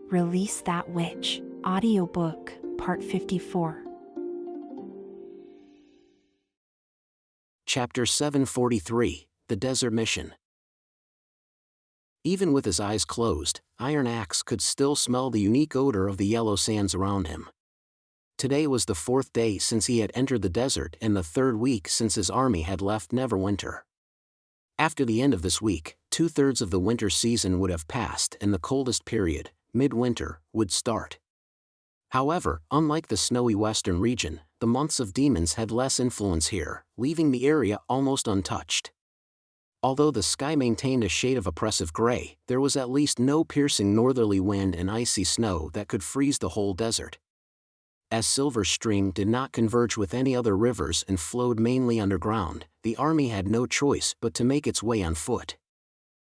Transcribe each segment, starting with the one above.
Release That Witch. Audiobook, Part 54. Chapter 743, The Desert Mission. Even with his eyes closed, Iron Axe could still smell the unique odor of the yellow sands around him. Today was the 4th day since he had entered the desert and the 3rd week since his army had left Neverwinter. After the end of this week, 2/3 of the winter season would have passed and the coldest period, midwinter, would start. However, unlike the snowy western region, the months of demons had less influence here, leaving the area almost untouched. Although the sky maintained a shade of oppressive gray, there was at least no piercing northerly wind and icy snow that could freeze the whole desert. As Silver Stream did not converge with any other rivers and flowed mainly underground, the army had no choice but to make its way on foot.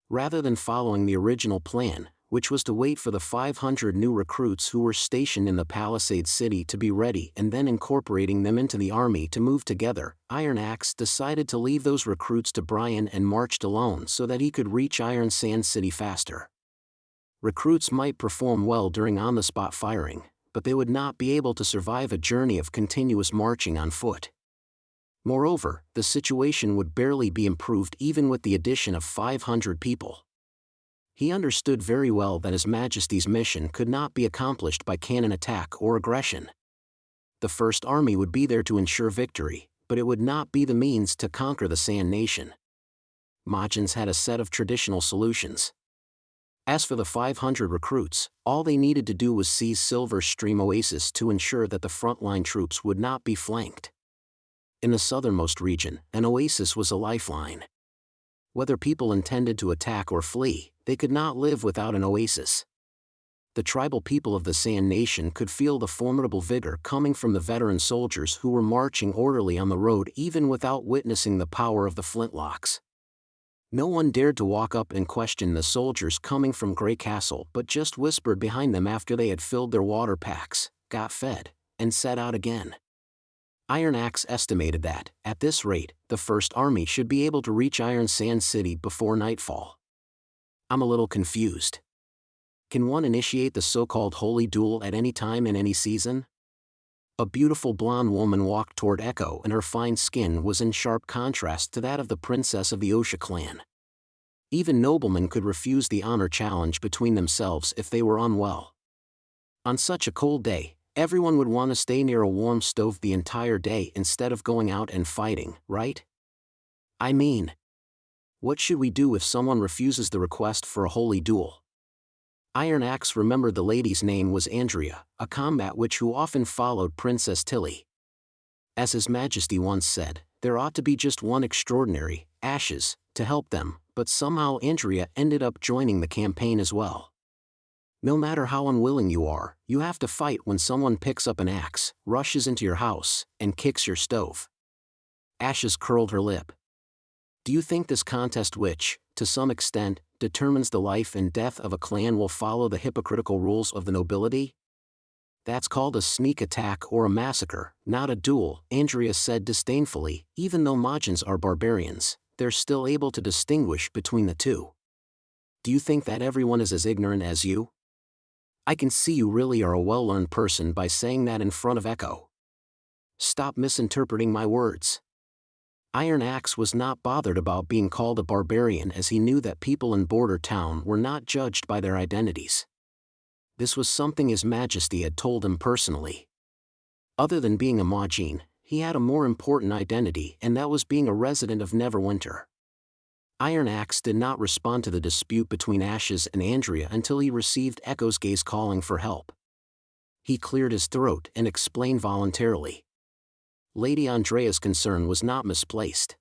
Rather than following the original plan, which was to wait for the 500 new recruits who were stationed in the Palisade City to be ready and then incorporating them into the army to move together, Iron Axe decided to leave those recruits to Brian and marched alone so that he could reach Iron Sand City faster. Recruits might perform well during on-the-spot firing, but they would not be able to survive a journey of continuous marching on foot. Moreover, the situation would barely be improved even with the addition of 500 people. He understood very well that His Majesty's mission could not be accomplished by cannon attack or aggression. The First Army would be there to ensure victory, but it would not be the means to conquer the Sand Nation. Majins had a set of traditional solutions. As for the 500 recruits, all they needed to do was seize Silver Stream Oasis to ensure that the frontline troops would not be flanked. In the southernmost region, an oasis was a lifeline. Whether people intended to attack or flee, they could not live without an oasis. The tribal people of the Sand Nation could feel the formidable vigor coming from the veteran soldiers who were marching orderly on the road even without witnessing the power of the flintlocks. No one dared to walk up and question the soldiers coming from Grey Castle but just whispered behind them after they had filled their water packs, got fed, and set out again. Iron Axe estimated that, at this rate, the First Army should be able to reach Iron Sand City before nightfall. I'm a little confused. Can one initiate the so-called holy duel at any time in any season? A beautiful blonde woman walked toward Echo and her fine skin was in sharp contrast to that of the princess of the Osha clan. Even noblemen could refuse the honor challenge between themselves if they were unwell. On such a cold day, everyone would want to stay near a warm stove the entire day instead of going out and fighting, right? I mean, what should we do if someone refuses the request for a holy duel? Iron Axe remembered the lady's name was Andrea, a combat witch who often followed Princess Tilly. As His Majesty once said, there ought to be just one extraordinary, Ashes, to help them, but somehow Andrea ended up joining the campaign as well. No matter how unwilling you are, you have to fight when someone picks up an axe, rushes into your house, and kicks your stove. Ashes curled her lip. Do you think this contest which, to some extent, determines the life and death of a clan will follow the hypocritical rules of the nobility? That's called a sneak attack or a massacre, not a duel, Andrea said disdainfully. Even though Majins are barbarians, they're still able to distinguish between the two. Do you think that everyone is as ignorant as you? I can see you really are a well-learned person by saying that in front of Echo. Stop misinterpreting my words. Iron Axe was not bothered about being called a barbarian as he knew that people in Border Town were not judged by their identities. This was something His Majesty had told him personally. Other than being a Majin, he had a more important identity and that was being a resident of Neverwinter. Iron Axe did not respond to the dispute between Ashes and Andrea until he received Echo's gaze calling for help. He cleared his throat and explained voluntarily. Lady Andrea's concern was not misplaced.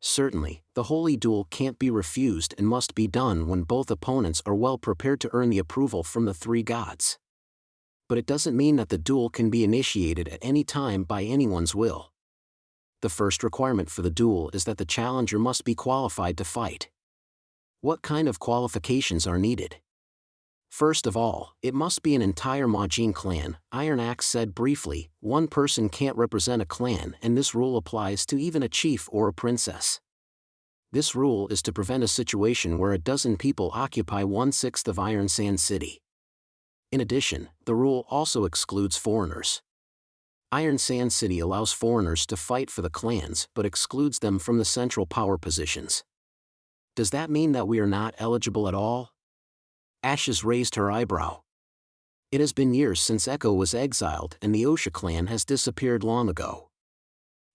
Certainly, the holy duel can't be refused and must be done when both opponents are well prepared to earn the approval from the 3 gods. But it doesn't mean that the duel can be initiated at any time by anyone's will. The first requirement for the duel is that the challenger must be qualified to fight. What kind of qualifications are needed? First of all, it must be an entire Majin clan, Iron Axe said briefly. One person can't represent a clan and this rule applies to even a chief or a princess. This rule is to prevent a situation where a dozen people occupy 1/6 of Iron Sand City. In addition, the rule also excludes foreigners. Iron Sand City allows foreigners to fight for the clans but excludes them from the central power positions. Does that mean that we are not eligible at all? Ashes raised her eyebrow. It has been years since Echo was exiled and the Osha clan has disappeared long ago.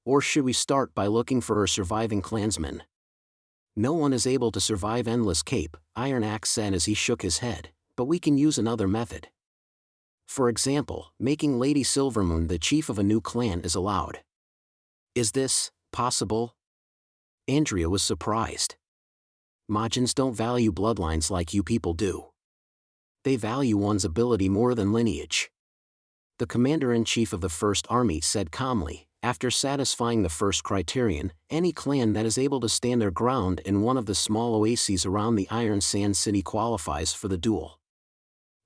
Or should we start by looking for her surviving clansmen? No one is able to survive Endless Cape, Iron Axe said as he shook his head, but we can use another method. For example, making Lady Silvermoon the chief of a new clan is allowed. Is this possible? Andrea was surprised. Majins don't value bloodlines like you people do. They value one's ability more than lineage. The commander-in-chief of the First Army said calmly, after satisfying the first criterion, any clan that is able to stand their ground in one of the small oases around the Iron Sand City qualifies for the duel.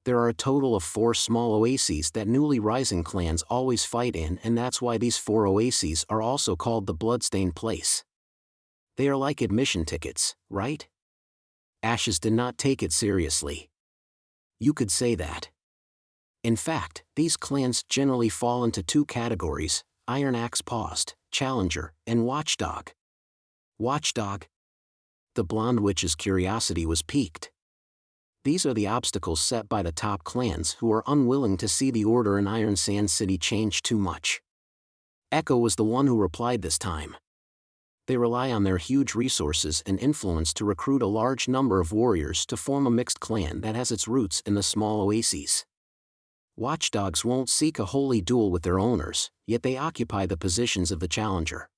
There are a total of 4 small oases that newly rising clans always fight in, and that's why these 4 oases are also called the Bloodstained Place. They are like admission tickets, right? Ashes did not take it seriously. You could say that. In fact, these clans generally fall into 2 categories, Iron Axe paused, Challenger, and Watchdog. Watchdog? The blonde witch's curiosity was piqued. These are the obstacles set by the top clans who are unwilling to see the order in Iron Sand City change too much. Echo was the one who replied this time. They rely on their huge resources and influence to recruit a large number of warriors to form a mixed clan that has its roots in the small oases. Watchdogs won't seek a holy duel with their owners, yet they occupy the positions of the challenger.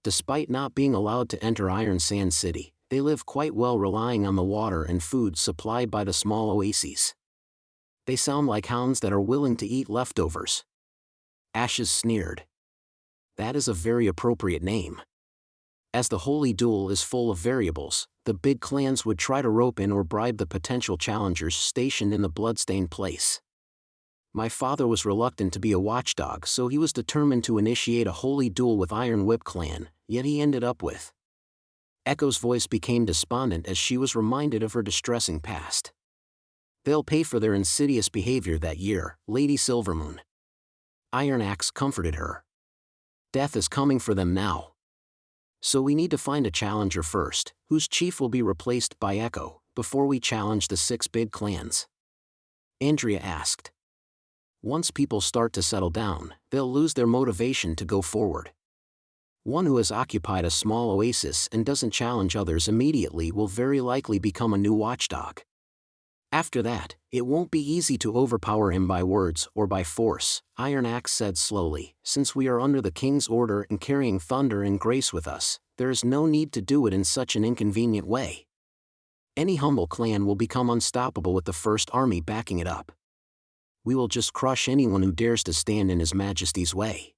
Despite not being allowed to enter Iron Sand City, they live quite well relying on the water and food supplied by the small oases. They sound like hounds that are willing to eat leftovers. Ashes sneered. That is a very appropriate name. As the holy duel is full of variables, the big clans would try to rope in or bribe the potential challengers stationed in the Bloodstained Place. My father was reluctant to be a watchdog, so he was determined to initiate a holy duel with Iron Whip clan, yet he ended up with. Echo's voice became despondent as she was reminded of her distressing past. They'll pay for their insidious behavior that year, Lady Silvermoon. Iron Axe comforted her. Death is coming for them now. So we need to find a challenger first, whose chief will be replaced by Echo, before we challenge the 6 big clans. Andrea asked. Once people start to settle down, they'll lose their motivation to go forward. One who has occupied a small oasis and doesn't challenge others immediately will very likely become a new watchdog. After that, it won't be easy to overpower him by words or by force, Iron Axe said slowly. Since we are under the king's order and carrying thunder and grace with us, there is no need to do it in such an inconvenient way. Any humble clan will become unstoppable with the First Army backing it up. We will just crush anyone who dares to stand in His Majesty's way.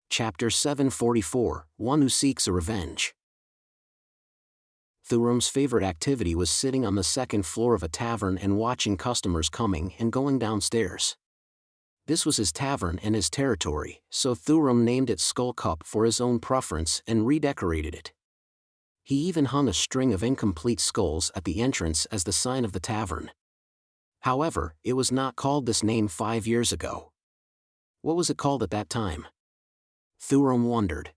Chapter 744, One Who Seeks a Revenge. Thurum's favorite activity was sitting on the second floor of a tavern and watching customers coming and going downstairs. This was his tavern and his territory, so Thurum named it Skull Cup for his own preference and redecorated it. He even hung a string of incomplete skulls at the entrance as the sign of the tavern. However, it was not called this name 5 years ago. What was it called at that time? Thurum wondered.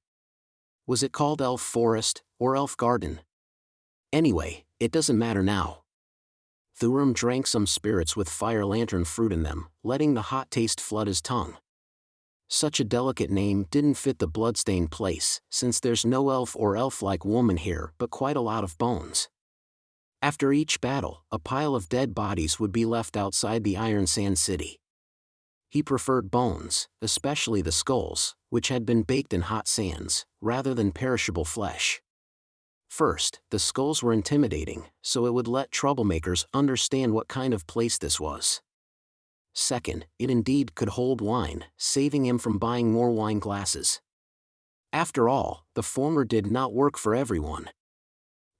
Was it called Elf Forest, or Elf Garden? Anyway, it doesn't matter now. Thurum drank some spirits with fire lantern fruit in them, letting the hot taste flood his tongue. Such a delicate name didn't fit the Bloodstained Place, since there's no elf or elf-like woman here but quite a lot of bones. After each battle, a pile of dead bodies would be left outside the Iron Sand City. He preferred bones, especially the skulls, which had been baked in hot sands, rather than perishable flesh. First, the skulls were intimidating, so it would let troublemakers understand what kind of place this was. Second, it indeed could hold wine, saving him from buying more wine glasses. After all, the former did not work for everyone.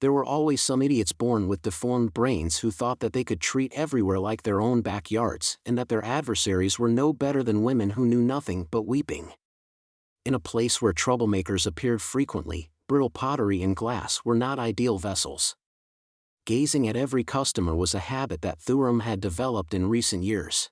There were always some idiots born with deformed brains who thought that they could treat everywhere like their own backyards and that their adversaries were no better than women who knew nothing but weeping. In a place where troublemakers appeared frequently, brittle pottery and glass were not ideal vessels. Gazing at every customer was a habit that Thurum had developed in recent years.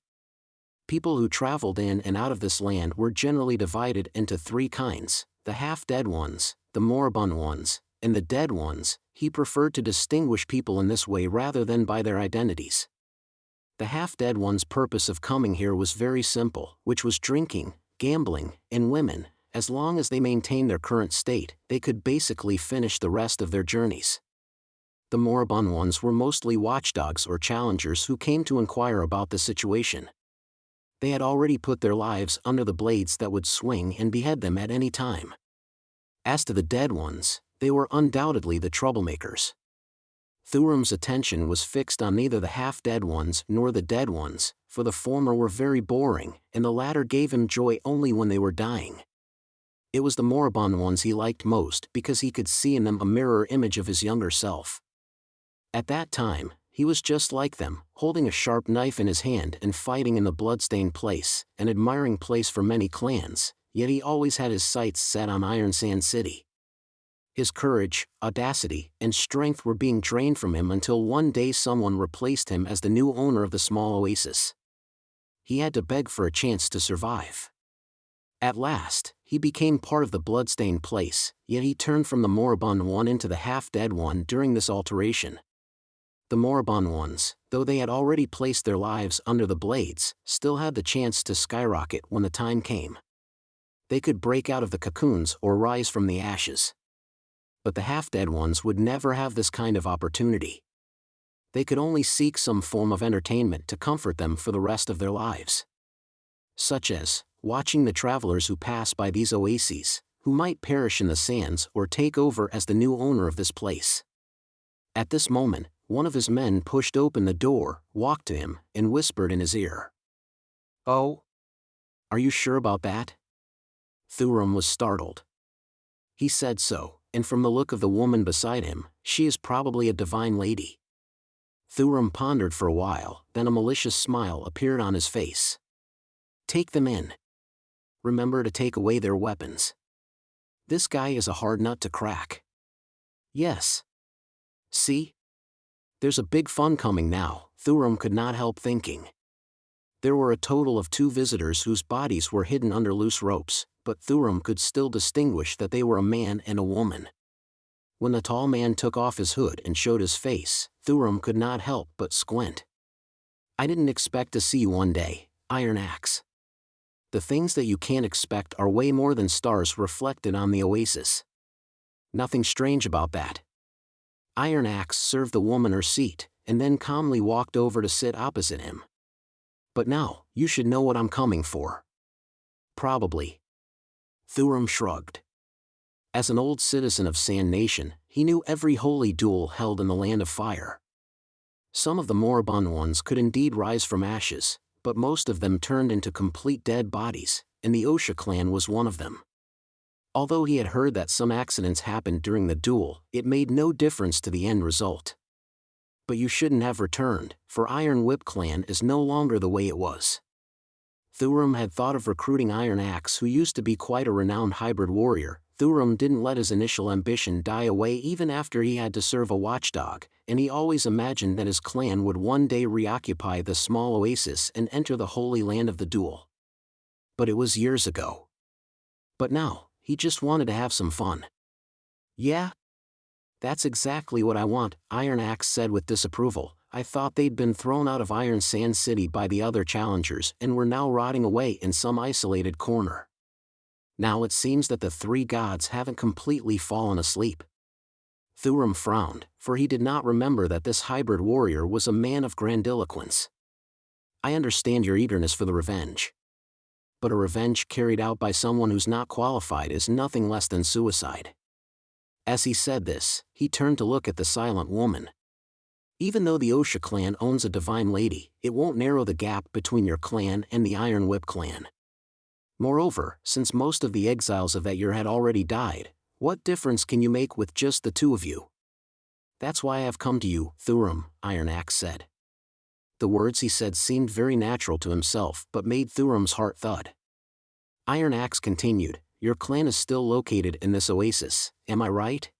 People who traveled in and out of this land were generally divided into three kinds: the half-dead ones, the moribund ones, and the dead ones. He preferred to distinguish people in this way rather than by their identities. The half-dead ones' purpose of coming here was very simple, which was drinking, gambling, and women. As long as they maintained their current state, they could basically finish the rest of their journeys. The moribund ones were mostly watchdogs or challengers who came to inquire about the situation. They had already put their lives under the blades that would swing and behead them at any time. As to the dead ones, they were undoubtedly the troublemakers. Thurum's attention was fixed on neither the half-dead ones nor the dead ones, for the former were very boring, and the latter gave him joy only when they were dying. It was the moribund ones he liked most because he could see in them a mirror image of his younger self. At that time, he was just like them, holding a sharp knife in his hand and fighting in the bloodstained place, an admiring place for many clans, yet he always had his sights set on Iron Sand City. His courage, audacity, and strength were being drained from him until one day someone replaced him as the new owner of the small oasis. He had to beg for a chance to survive. At last, he became part of the bloodstained place, yet he turned from the moribund one into the half-dead one during this alteration. The moribund ones, though they had already placed their lives under the blades, still had the chance to skyrocket when the time came. They could break out of the cocoons or rise from the ashes. But the half-dead ones would never have this kind of opportunity. They could only seek some form of entertainment to comfort them for the rest of their lives. Such as watching the travelers who pass by these oases, who might perish in the sands or take over as the new owner of this place. At this moment, one of his men pushed open the door, walked to him, and whispered in his ear. "Oh? Are you sure about that?" Thurum was startled. He said so, and from the look of the woman beside him, she is probably a divine lady. Thurum pondered for a while, then a malicious smile appeared on his face. "Take them in. Remember to take away their weapons. This guy is a hard nut to crack." "Yes. See? There's a big fun coming now," Thurum could not help thinking. There were a total of 2 visitors whose bodies were hidden under loose ropes, but Thurum could still distinguish that they were a man and a woman. When the tall man took off his hood and showed his face, Thurum could not help but squint. "I didn't expect to see you one day, Iron Axe. The things that you can't expect are way more than stars reflected on the oasis. Nothing strange about that." Iron Axe served the woman her seat, and then calmly walked over to sit opposite him. "But now, you should know what I'm coming for." "Probably." Thurum shrugged. As an old citizen of Sand Nation, he knew every holy duel held in the Land of Fire. Some of the moribund ones could indeed rise from ashes, but most of them turned into complete dead bodies, and the Osha clan was one of them. Although he had heard that some accidents happened during the duel, it made no difference to the end result. But you shouldn't have returned, for Iron Whip clan is no longer the way it was. Thurum had thought of recruiting Iron Axe, who used to be quite a renowned hybrid warrior. Thurum didn't let his initial ambition die away even after he had to serve a watchdog, and he always imagined that his clan would one day reoccupy the small oasis and enter the holy land of the duel. But it was years ago. But now, he just wanted to have some fun. "Yeah? That's exactly what I want," Iron Axe said with disapproval. "I thought they'd been thrown out of Iron Sand City by the other challengers and were now rotting away in some isolated corner. Now it seems that the 3 gods haven't completely fallen asleep." Thurum frowned, for he did not remember that this hybrid warrior was a man of grandiloquence. "I understand your eagerness for the revenge. But a revenge carried out by someone who's not qualified is nothing less than suicide." As he said this, he turned to look at the silent woman. "Even though the Osha clan owns a divine lady, it won't narrow the gap between your clan and the Iron Whip clan. Moreover, since most of the exiles of that year had already died, what difference can you make with just the 2 of you? That's why I have come to you, Thurum," Iron Axe said. The words he said seemed very natural to himself but made Thurum's heart thud. Iron Axe continued, "Your clan is still located in this oasis, am I right?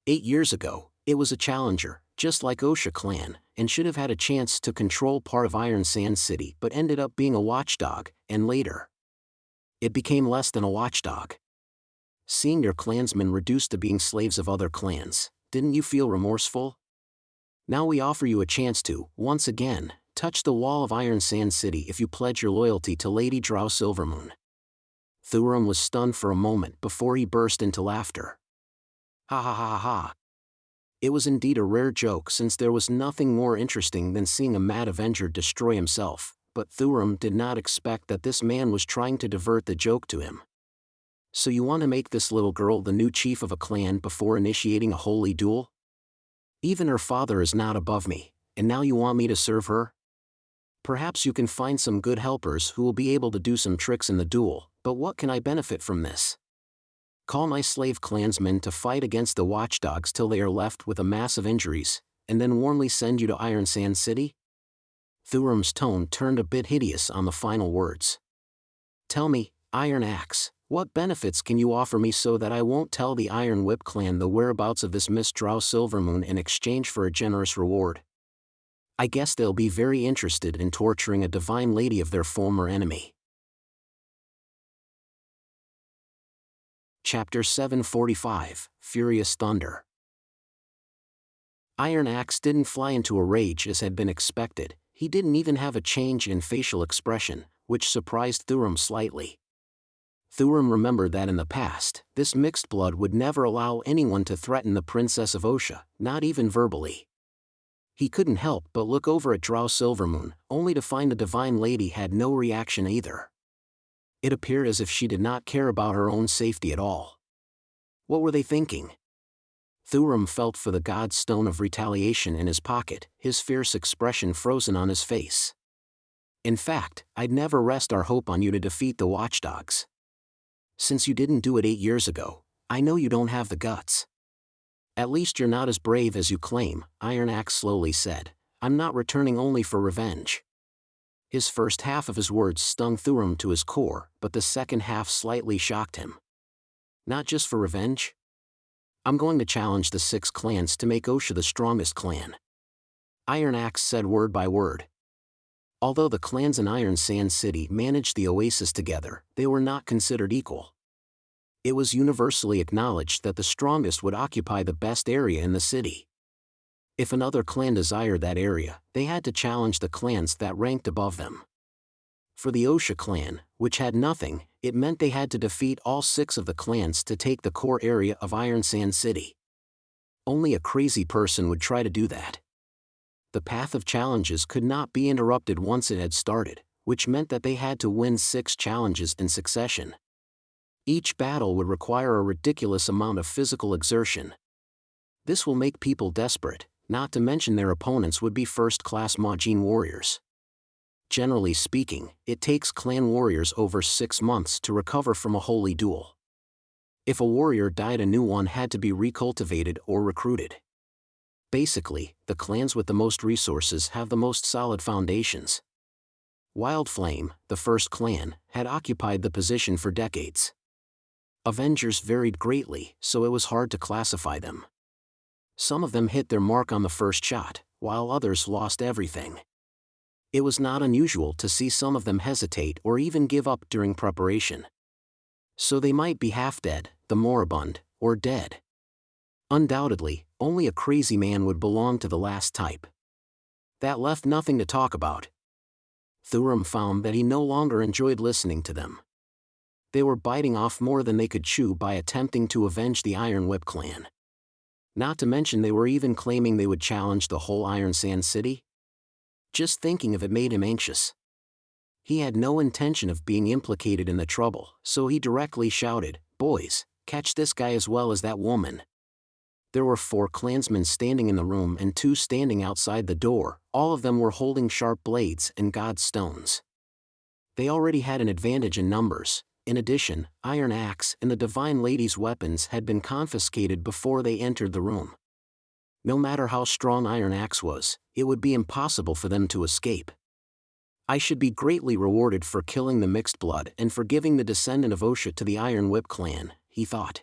8 years ago, it was a challenger, just like Osha clan, and should have had a chance to control part of Iron Sand City but ended up being a watchdog, and later, it became less than a watchdog. Seeing your clansmen reduced to being slaves of other clans, didn't you feel remorseful? Now we offer you a chance to, once again, touch the wall of Iron Sand City if you pledge your loyalty to Lady Drow Silvermoon. Thurum was stunned for a moment before he burst into laughter. Ha ha ha ha. It was indeed a rare joke, since there was nothing more interesting than seeing a mad Avenger destroy himself, but Thurum did not expect that this man was trying to divert the joke to him. So you want to make this little girl the new chief of a clan before initiating a holy duel? Even her father is not above me, and now you want me to serve her? Perhaps you can find some good helpers who will be able to do some tricks in the duel, but what can I benefit from this? Call my slave clansmen to fight against the watchdogs till they are left with a mass of injuries, and then warmly send you to Iron Sand City? Thurum's tone turned a bit hideous on the final words. Tell me, Iron Axe, what benefits can you offer me so that I won't tell the Iron Whip clan the whereabouts of this Miss Drow Silvermoon in exchange for a generous reward? I guess they'll be very interested in torturing a divine lady of their former enemy. Chapter 745, Furious Thunder. Iron Axe didn't fly into a rage as had been expected. He didn't even have a change in facial expression, which surprised Thurum slightly. Thurum remembered that in the past, this mixed blood would never allow anyone to threaten the Princess of Osha, not even verbally. He couldn't help but look over at Drow Silvermoon, only to find the divine lady had no reaction either. It appeared as if she did not care about her own safety at all. What were they thinking? Thurum felt for the god's stone of retaliation in his pocket, his fierce expression frozen on his face. In fact, I'd never rest our hope on you to defeat the watchdogs. Since you didn't do it 8 years ago, I know you don't have the guts. At least you're not as brave as you claim, Iron Axe slowly said. I'm not returning only for revenge. His first half of his words stung Thurum to his core, but the second half slightly shocked him. Not just for revenge? I'm going to challenge the 6 clans to make Osha the strongest clan. Iron Axe said word by word. Although the clans in Iron Sand City managed the oasis together, they were not considered equal. It was universally acknowledged that the strongest would occupy the best area in the city. If another clan desired that area, they had to challenge the clans that ranked above them. For the Osha clan, which had nothing, it meant they had to defeat all 6 of the clans to take the core area of Iron Sand City. Only a crazy person would try to do that. The path of challenges could not be interrupted once it had started, which meant that they had to win 6 challenges in succession. Each battle would require a ridiculous amount of physical exertion. This will make people desperate, not to mention their opponents would be first-class Majin warriors. Generally speaking, it takes clan warriors over 6 months to recover from a holy duel. If a warrior died, a new one had to be recultivated or recruited. Basically, the clans with the most resources have the most solid foundations. Wildflame, the first clan, had occupied the position for decades. Avengers varied greatly, so it was hard to classify them. Some of them hit their mark on the first shot, while others lost everything. It was not unusual to see some of them hesitate or even give up during preparation. So they might be half dead, the moribund, or dead. Undoubtedly, only a crazy man would belong to the last type. That left nothing to talk about. Thurum found that he no longer enjoyed listening to them. They were biting off more than they could chew by attempting to avenge the Iron Whip clan. Not to mention they were even claiming they would challenge the whole Iron Sand City. Just thinking of it made him anxious. He had no intention of being implicated in the trouble, so he directly shouted, "Boys, catch this guy as well as that woman." There were 4 clansmen standing in the room and 2 standing outside the door. All of them were holding sharp blades and god stones. They already had an advantage in numbers. In addition, Iron Axe and the Divine Lady's weapons had been confiscated before they entered the room. No matter how strong Iron Axe was, it would be impossible for them to escape. I should be greatly rewarded for killing the mixed blood and for giving the descendant of Osha to the Iron Whip clan, he thought.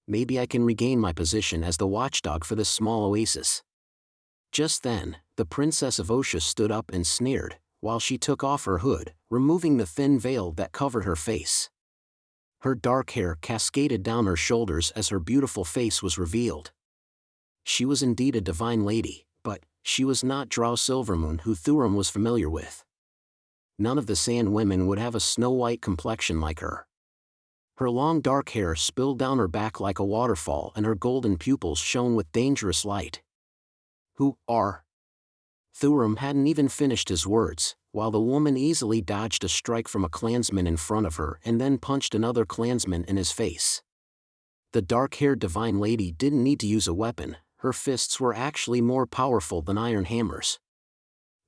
Maybe I can regain my position as the watchdog for this small oasis. Just then, the princess of Osha stood up and sneered, while she took off her hood, removing the thin veil that covered her face. Her dark hair cascaded down her shoulders as her beautiful face was revealed. She was indeed a divine lady, but she was not Drow Silvermoon who Thurum was familiar with. None of the Sand Women would have a snow-white complexion like her. Her long dark hair spilled down her back like a waterfall and her golden pupils shone with dangerous light. "Who are?" Thurum hadn't even finished his words, while the woman easily dodged a strike from a clansman in front of her and then punched another clansman in his face. The dark-haired divine lady didn't need to use a weapon, her fists were actually more powerful than iron hammers.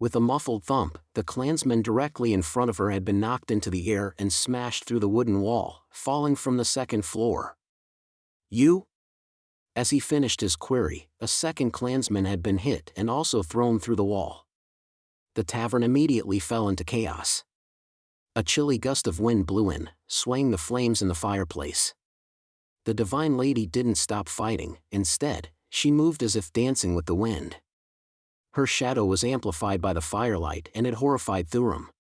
With a muffled thump, the clansman directly in front of her had been knocked into the air and smashed through the wooden wall, falling from the second floor. "You?" As he finished his query, a second clansman had been hit and also thrown through the wall. The tavern immediately fell into chaos. A chilly gust of wind blew in, swaying the flames in the fireplace. The divine lady didn't stop fighting, instead, she moved as if dancing with the wind. Her shadow was amplified by the firelight and it horrified Thurum.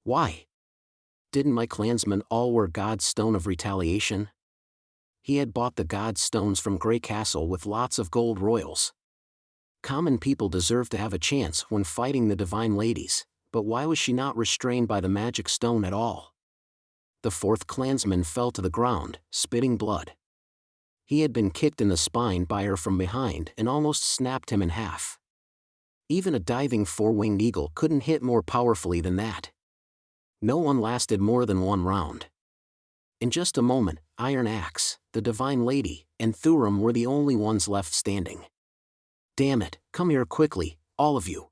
Why? Didn't my clansmen all wear God's Stone of Retaliation? He had bought the God's Stones from Grey Castle with lots of gold royals. Common people deserve to have a chance when fighting the divine ladies, but why was she not restrained by the magic stone at all? The fourth clansman fell to the ground, spitting blood. He had been kicked in the spine by her from behind and almost snapped him in half. Even a diving four-winged eagle couldn't hit more powerfully than that. No one lasted more than one round. In just a moment, Iron Axe, the divine lady, and Thurum were the only ones left standing. "Damn it, come here quickly, all of you.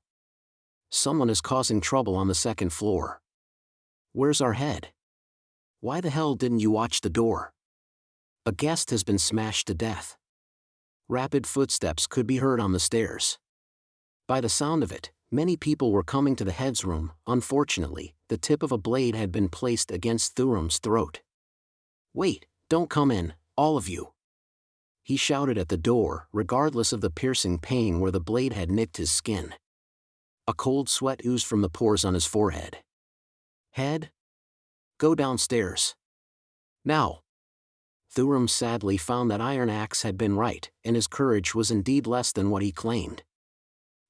Someone is causing trouble on the second floor. Where's our head? Why the hell didn't you watch the door? A guest has been smashed to death." Rapid footsteps could be heard on the stairs. By the sound of it, many people were coming to the head's room. Unfortunately, the tip of a blade had been placed against Thurum's throat. "Wait, don't come in, all of you," he shouted at the door, regardless of the piercing pain where the blade had nicked his skin. A cold sweat oozed from the pores on his forehead. "Head? Go downstairs. Now." Thurum sadly found that Iron Axe had been right, and his courage was indeed less than what he claimed.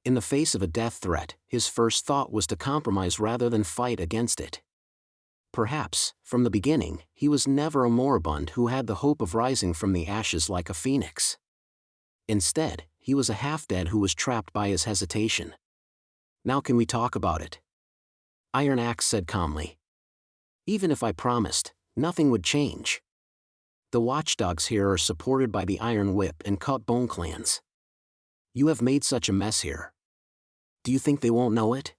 In the face of a death threat, his first thought was to compromise rather than fight against it. Perhaps, from the beginning, he was never a moribund who had the hope of rising from the ashes like a phoenix. Instead, he was a half-dead who was trapped by his hesitation. "Now can we talk about it?" Iron Axe said calmly. "Even if I promised, nothing would change. The watchdogs here are supported by the Iron Whip and Cut Bone clans. You have made such a mess here. Do you think they won't know it?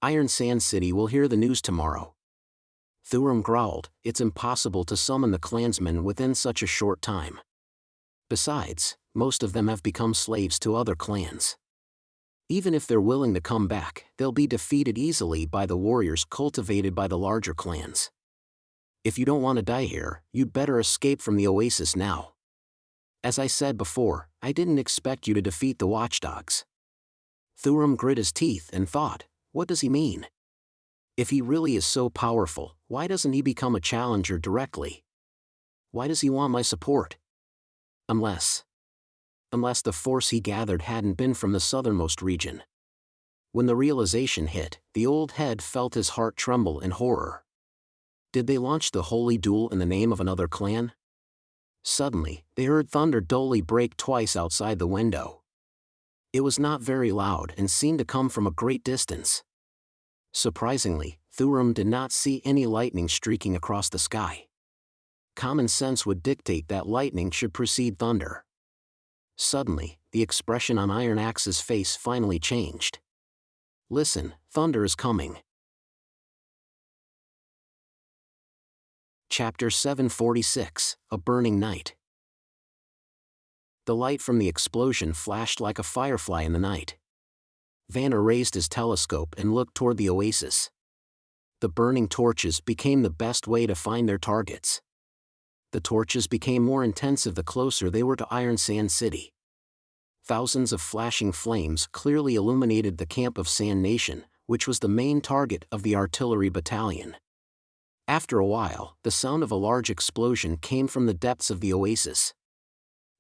Iron Sand City will hear the news tomorrow." Thurum growled, "It's impossible to summon the clansmen within such a short time. Besides, most of them have become slaves to other clans. Even if they're willing to come back, they'll be defeated easily by the warriors cultivated by the larger clans. If you don't want to die here, you'd better escape from the oasis now. As I said before, I didn't expect you to defeat the watchdogs." Thurum grit his teeth and thought, what does he mean? If he really is so powerful, why doesn't he become a challenger directly? Why does he want my support? Unless the force he gathered hadn't been from the southernmost region. When the realization hit, the old head felt his heart tremble in horror. Did they launch the holy duel in the name of another clan? Suddenly, they heard thunder dully break twice outside the window. It was not very loud and seemed to come from a great distance. Surprisingly, Thurum did not see any lightning streaking across the sky. Common sense would dictate that lightning should precede thunder. Suddenly, the expression on Iron Axe's face finally changed. "Listen, thunder is coming." Chapter 746, A Burning Night. The light from the explosion flashed like a firefly in the night. Vanner raised his telescope and looked toward the oasis. The burning torches became the best way to find their targets. The torches became more intensive the closer they were to Iron Sand City. Thousands of flashing flames clearly illuminated the camp of Sand Nation, which was the main target of the artillery battalion. After a while, the sound of a large explosion came from the depths of the oasis.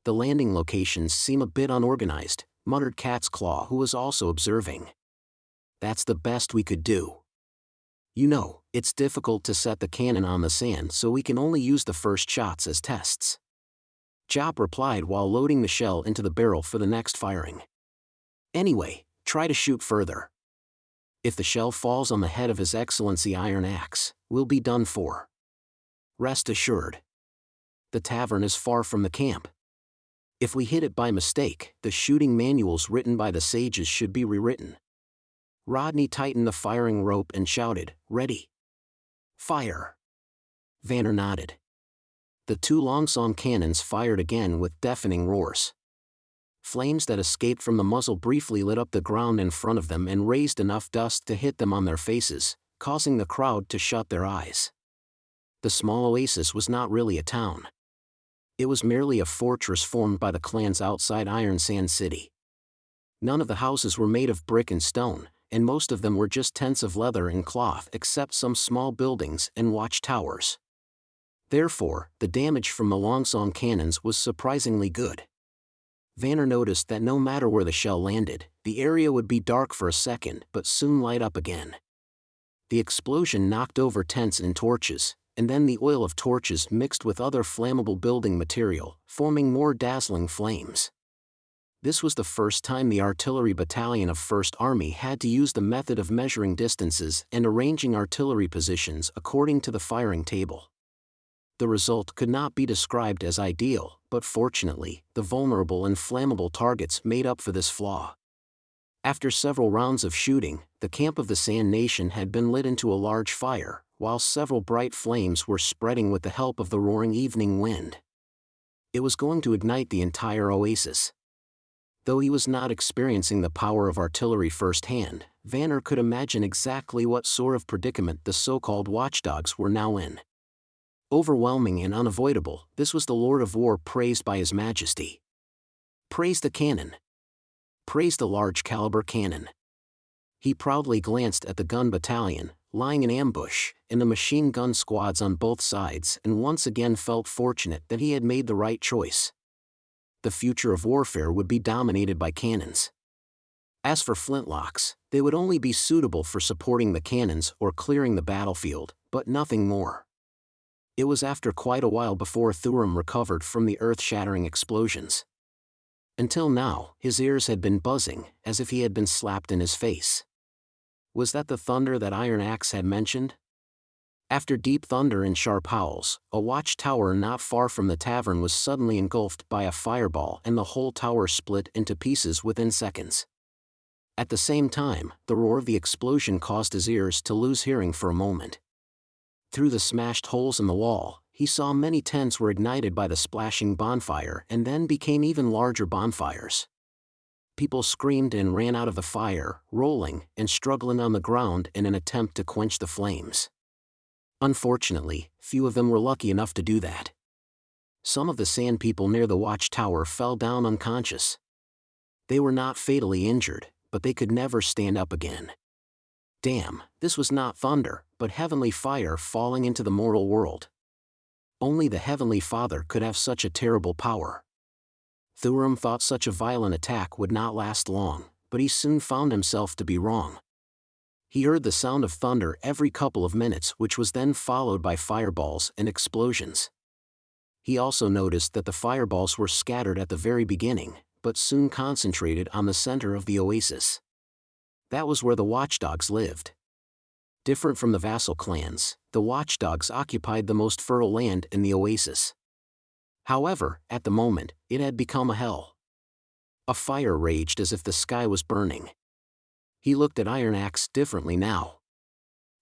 "The landing locations seem a bit unorganized," muttered Cat's Claw, who was also observing. "That's the best we could do. You know, it's difficult to set the cannon on the sand, so we can only use the first shots as tests," Jop replied while loading the shell into the barrel for the next firing. "Anyway, try to shoot further. If the shell falls on the head of His Excellency Iron Axe, we'll be done for. Rest assured. The tavern is far from the camp. If we hit it by mistake, the shooting manuals written by the sages should be rewritten." Rodney tightened the firing rope and shouted, "Ready. Fire." Vanner nodded. The two Longsong cannons fired again with deafening roars. Flames that escaped from the muzzle briefly lit up the ground in front of them and raised enough dust to hit them on their faces, causing the crowd to shut their eyes. The small oasis was not really a town. It was merely a fortress formed by the clans outside Iron Sand City. None of the houses were made of brick and stone, and most of them were just tents of leather and cloth except some small buildings and watchtowers. Therefore, the damage from the Longsong cannons was surprisingly good. Vanner noticed that no matter where the shell landed, the area would be dark for a second but soon light up again. The explosion knocked over tents and torches, and then the oil of torches mixed with other flammable building material, forming more dazzling flames. This was the first time the artillery battalion of 1st Army had to use the method of measuring distances and arranging artillery positions according to the firing table. The result could not be described as ideal, but fortunately, the vulnerable and flammable targets made up for this flaw. After several rounds of shooting, the camp of the Sand Nation had been lit into a large fire, while several bright flames were spreading with the help of the roaring evening wind. It was going to ignite the entire oasis. Though he was not experiencing the power of artillery firsthand, Vanner could imagine exactly what sort of predicament the so-called watchdogs were now in. Overwhelming and unavoidable, this was the Lord of War praised by His Majesty. Praise the cannon. Praise the large-caliber cannon. He proudly glanced at the gun battalion, lying in ambush, and the machine gun squads on both sides, and once again felt fortunate that he had made the right choice. The future of warfare would be dominated by cannons. As for flintlocks, they would only be suitable for supporting the cannons or clearing the battlefield, but nothing more. It was after quite a while before Thuram recovered from the earth-shattering explosions. Until now, his ears had been buzzing, as if he had been slapped in his face. Was that the thunder that Iron Axe had mentioned? After deep thunder and sharp howls, a watchtower not far from the tavern was suddenly engulfed by a fireball and the whole tower split into pieces within seconds. At the same time, the roar of the explosion caused his ears to lose hearing for a moment. Through the smashed holes in the wall, he saw many tents were ignited by the splashing bonfire and then became even larger bonfires. People screamed and ran out of the fire, rolling and struggling on the ground in an attempt to quench the flames. Unfortunately, few of them were lucky enough to do that. Some of the sand people near the watchtower fell down unconscious. They were not fatally injured, but they could never stand up again. Damn, this was not thunder, but heavenly fire falling into the mortal world. Only the Heavenly Father could have such a terrible power. Thuram thought such a violent attack would not last long, but he soon found himself to be wrong. He heard the sound of thunder every couple of minutes, which was then followed by fireballs and explosions. He also noticed that the fireballs were scattered at the very beginning, but soon concentrated on the center of the oasis. That was where the watchdogs lived. Different from the vassal clans, the watchdogs occupied the most fertile land in the oasis. However, at the moment, it had become a hell. A fire raged as if the sky was burning. He looked at Iron Axe differently now.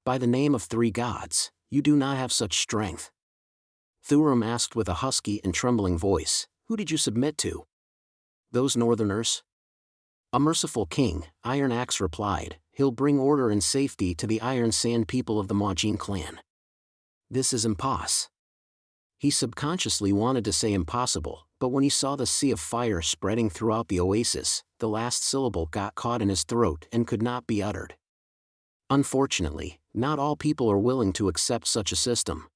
"By the name of 3 gods, you do not have such strength." Thuram asked with a husky and trembling voice, "Who did you submit to?" "Those northerners." "A merciful king," Iron Axe replied, "he'll bring order and safety to the Iron Sand people of the Majin clan." "This is impossible." He subconsciously wanted to say impossible, But when he saw the sea of fire spreading throughout the oasis, the last syllable got caught in his throat and could not be uttered. Unfortunately, not all people are willing to accept such a system.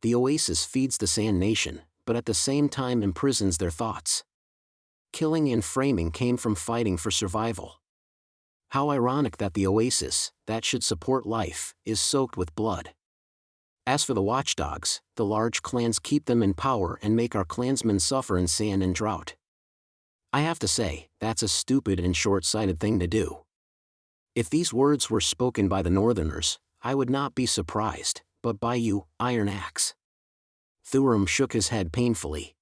The oasis feeds the Sand Nation, but at the same time imprisons their thoughts. Killing and framing came from fighting for survival. How ironic that the oasis, that should support life, is soaked with blood. As for the watchdogs, the large clans keep them in power and make our clansmen suffer in sand and drought. I have to say, that's a stupid and short-sighted thing to do. If these words were spoken by the Northerners, I would not be surprised, but by you, Iron Axe. Thuram shook his head painfully.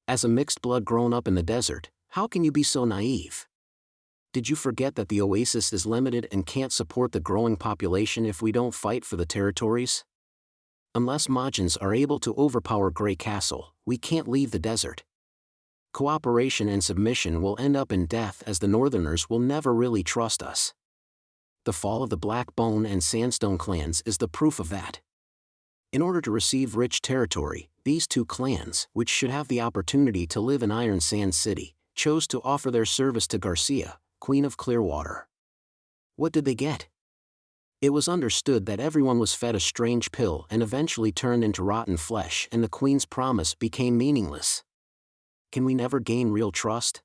As a mixed blood grown up in the desert, how can you be so naive? Did you forget that the oasis is limited and can't support the growing population if we don't fight for the territories? Unless Majins are able to overpower Grey Castle, we can't leave the desert. Cooperation and submission will end up in death as the Northerners will never really trust us. The fall of the Blackbone and Sandstone clans is the proof of that. In order to receive rich territory, these two clans, which should have the opportunity to live in Iron Sand City, chose to offer their service to Garcia, Queen of Clearwater. What did they get? It was understood that everyone was fed a strange pill and eventually turned into rotten flesh, and the Queen's promise became meaningless. Can we never gain real trust?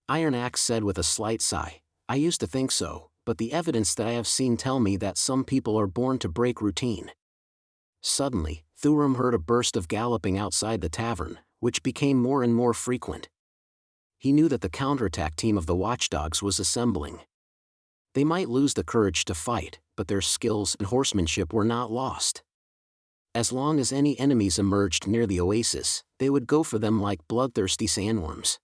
Iron Axe said with a slight sigh, I used to think so, but the evidence that I have seen tell me that some people are born to break routine. Suddenly, Thuram heard a burst of galloping outside the tavern, which became more and more frequent. He knew that the counterattack team of the watchdogs was assembling. They might lose the courage to fight, but their skills and horsemanship were not lost. As long as any enemies emerged near the oasis, they would go for them like bloodthirsty sandworms.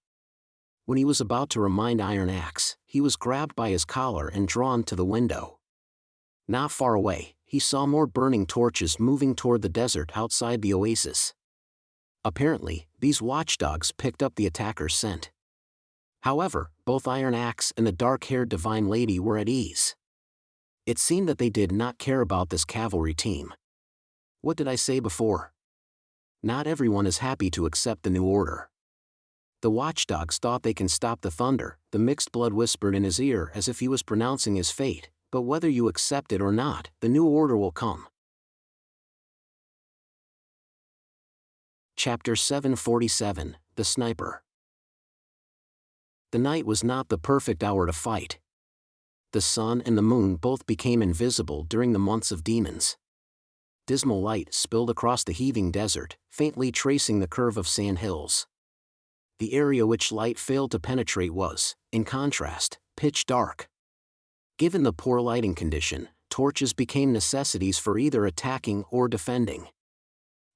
When he was about to remind Iron Axe, he was grabbed by his collar and drawn to the window. Not far away, he saw more burning torches moving toward the desert outside the oasis. Apparently, these watchdogs picked up the attacker's scent. However, both Iron Axe and the dark-haired Divine Lady were at ease. It seemed that they did not care about this cavalry team. What did I say before? Not everyone is happy to accept the new order. The watchdogs thought they can stop the thunder, the mixed blood whispered in his ear as if he was pronouncing his fate, but whether you accept it or not, the new order will come. Chapter 747, The Sniper. The night was not the perfect hour to fight. The sun and the moon both became invisible during the months of demons. Dismal light spilled across the heaving desert, faintly tracing the curve of sand hills. The area which light failed to penetrate was, in contrast, pitch dark. Given the poor lighting condition, torches became necessities for either attacking or defending.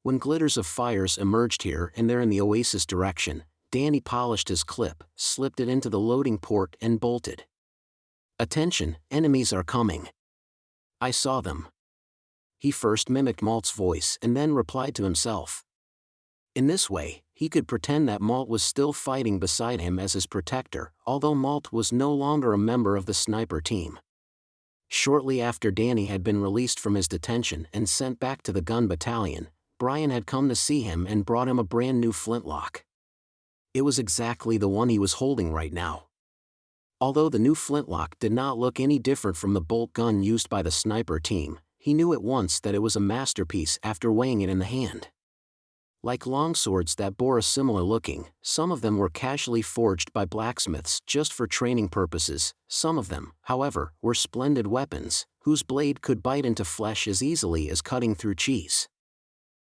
When glitters of fires emerged here and there in the oasis direction, Danny polished his clip, slipped it into the loading port and bolted. Attention, enemies are coming. I saw them. He first mimicked Malt's voice and then replied to himself. In this way, he could pretend that Malt was still fighting beside him as his protector, although Malt was no longer a member of the sniper team. Shortly after Danny had been released from his detention and sent back to the gun battalion, Brian had come to see him and brought him a brand new flintlock. It was exactly the one he was holding right now. Although the new flintlock did not look any different from the bolt gun used by the sniper team, he knew at once that it was a masterpiece after weighing it in the hand. Like longswords that bore a similar looking, some of them were casually forged by blacksmiths just for training purposes, some of them, however, were splendid weapons, whose blade could bite into flesh as easily as cutting through cheese.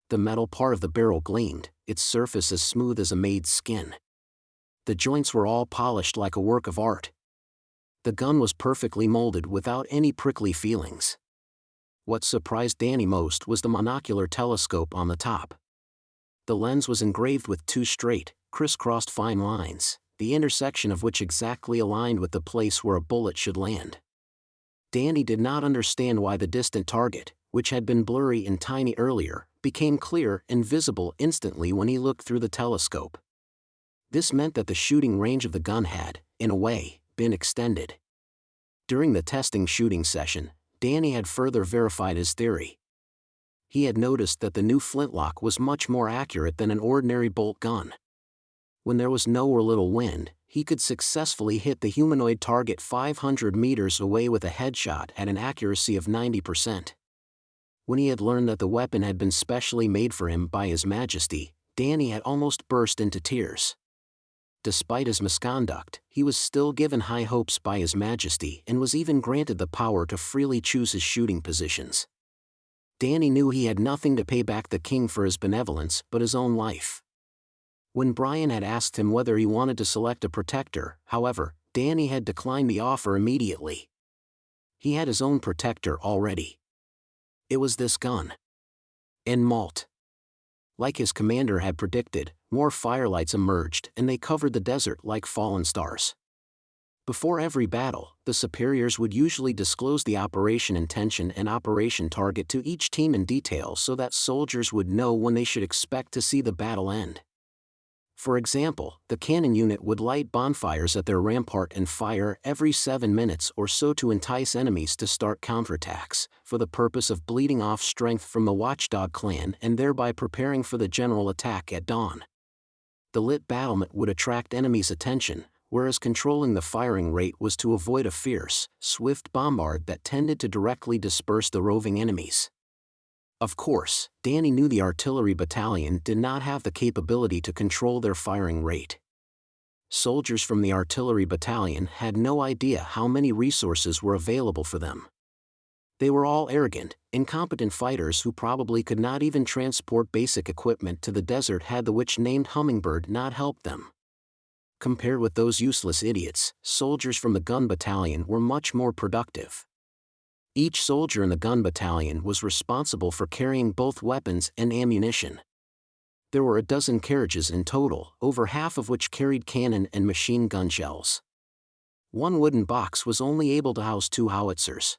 The metal part of the barrel gleamed, its surface as smooth as a maid's skin. The joints were all polished like a work of art. The gun was perfectly molded without any prickly feelings. What surprised Danny most was the monocular telescope on the top. The lens was engraved with two straight, crisscrossed fine lines, the intersection of which exactly aligned with the place where a bullet should land. Danny did not understand why the distant target, which had been blurry and tiny earlier, became clear and visible instantly when he looked through the telescope. This meant that the shooting range of the gun had, in a way, been extended. During the testing shooting session, Danny had further verified his theory. he had noticed that the new flintlock was much more accurate than an ordinary bolt gun. When there was no or little wind, he could successfully hit the humanoid target 500 meters away with a headshot at an accuracy of 90%. When he had learned that the weapon had been specially made for him by His Majesty, Danny had almost burst into tears. Despite his misconduct, he was still given high hopes by His Majesty and was even granted the power to freely choose his shooting positions. Danny knew he had nothing to pay back the king for his benevolence but his own life. When Brian had asked him whether he wanted to select a protector, however, Danny had declined the offer immediately. He had his own protector already. It was this gun. En Malt. Like his commander had predicted, more firelights emerged and they covered the desert like fallen stars. Before every battle, the superiors would usually disclose the operation intention and operation target to each team in detail so that soldiers would know when they should expect to see the battle end. For example, the cannon unit would light bonfires at their rampart and fire every 7 minutes or so to entice enemies to start counterattacks, for the purpose of bleeding off strength from the Watchdog clan and thereby preparing for the general attack at dawn. The lit battlement would attract enemies' attention, whereas controlling the firing rate was to avoid a fierce, swift bombard that tended to directly disperse the roving enemies. Of course, Danny knew the artillery battalion did not have the capability to control their firing rate. Soldiers from the artillery battalion had no idea how many resources were available for them. They were all arrogant, incompetent fighters who probably could not even transport basic equipment to the desert had the witch-named Hummingbird not helped them. Compared with those useless idiots, soldiers from the gun battalion were much more productive. Each soldier in the gun battalion was responsible for carrying both weapons and ammunition. There were a dozen carriages in total, over half of which carried cannon and machine gun shells. One wooden box was only able to house 2 howitzers.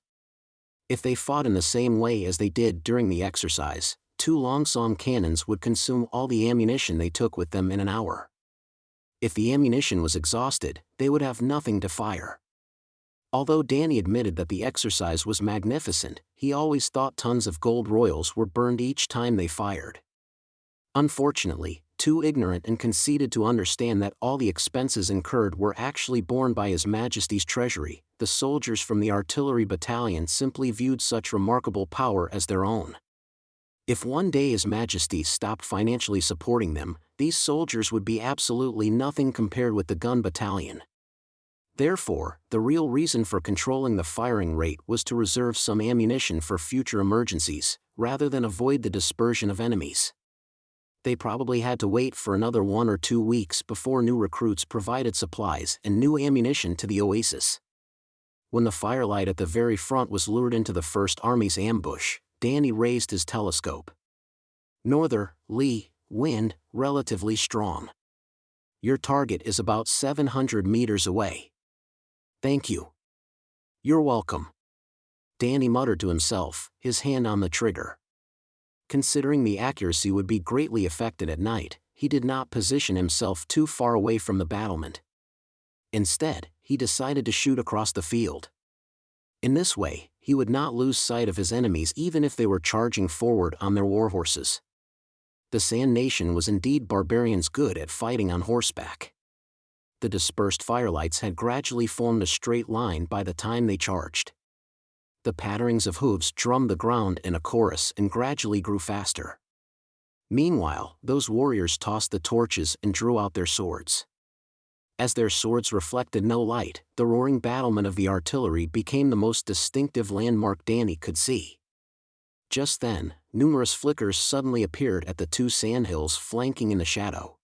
If they fought in the same way as they did during the exercise, 2 long-sawn cannons would consume all the ammunition they took with them in an hour. If the ammunition was exhausted, they would have nothing to fire. Although Danny admitted that the exercise was magnificent, he always thought tons of gold royals were burned each time they fired. Unfortunately, too ignorant and conceited to understand that all the expenses incurred were actually borne by His Majesty's treasury, the soldiers from the artillery battalion simply viewed such remarkable power as their own. If one day His Majesty stopped financially supporting them, these soldiers would be absolutely nothing compared with the gun battalion. Therefore, the real reason for controlling the firing rate was to reserve some ammunition for future emergencies, rather than avoid the dispersion of enemies. They probably had to wait for another 1 or 2 weeks before new recruits provided supplies and new ammunition to the oasis. When the firelight at the very front was lured into the First Army's ambush, Danny raised his telescope. Northerly wind, relatively strong. Your target is about 700 meters away. Thank you. You're welcome. Danny muttered to himself, his hand on the trigger. Considering the accuracy would be greatly affected at night, he did not position himself too far away from the battlement. Instead, he decided to shoot across the field. In this way, he would not lose sight of his enemies even if they were charging forward on their warhorses. The Sand Nation was indeed barbarians good at fighting on horseback. The dispersed firelights had gradually formed a straight line by the time they charged. The patterings of hooves drummed the ground in a chorus and gradually grew faster. Meanwhile, those warriors tossed the torches and drew out their swords. As their swords reflected no light, the roaring battlement of the artillery became the most distinctive landmark Danny could see. Just then, numerous flickers suddenly appeared at the 2 sandhills flanking in the shadow.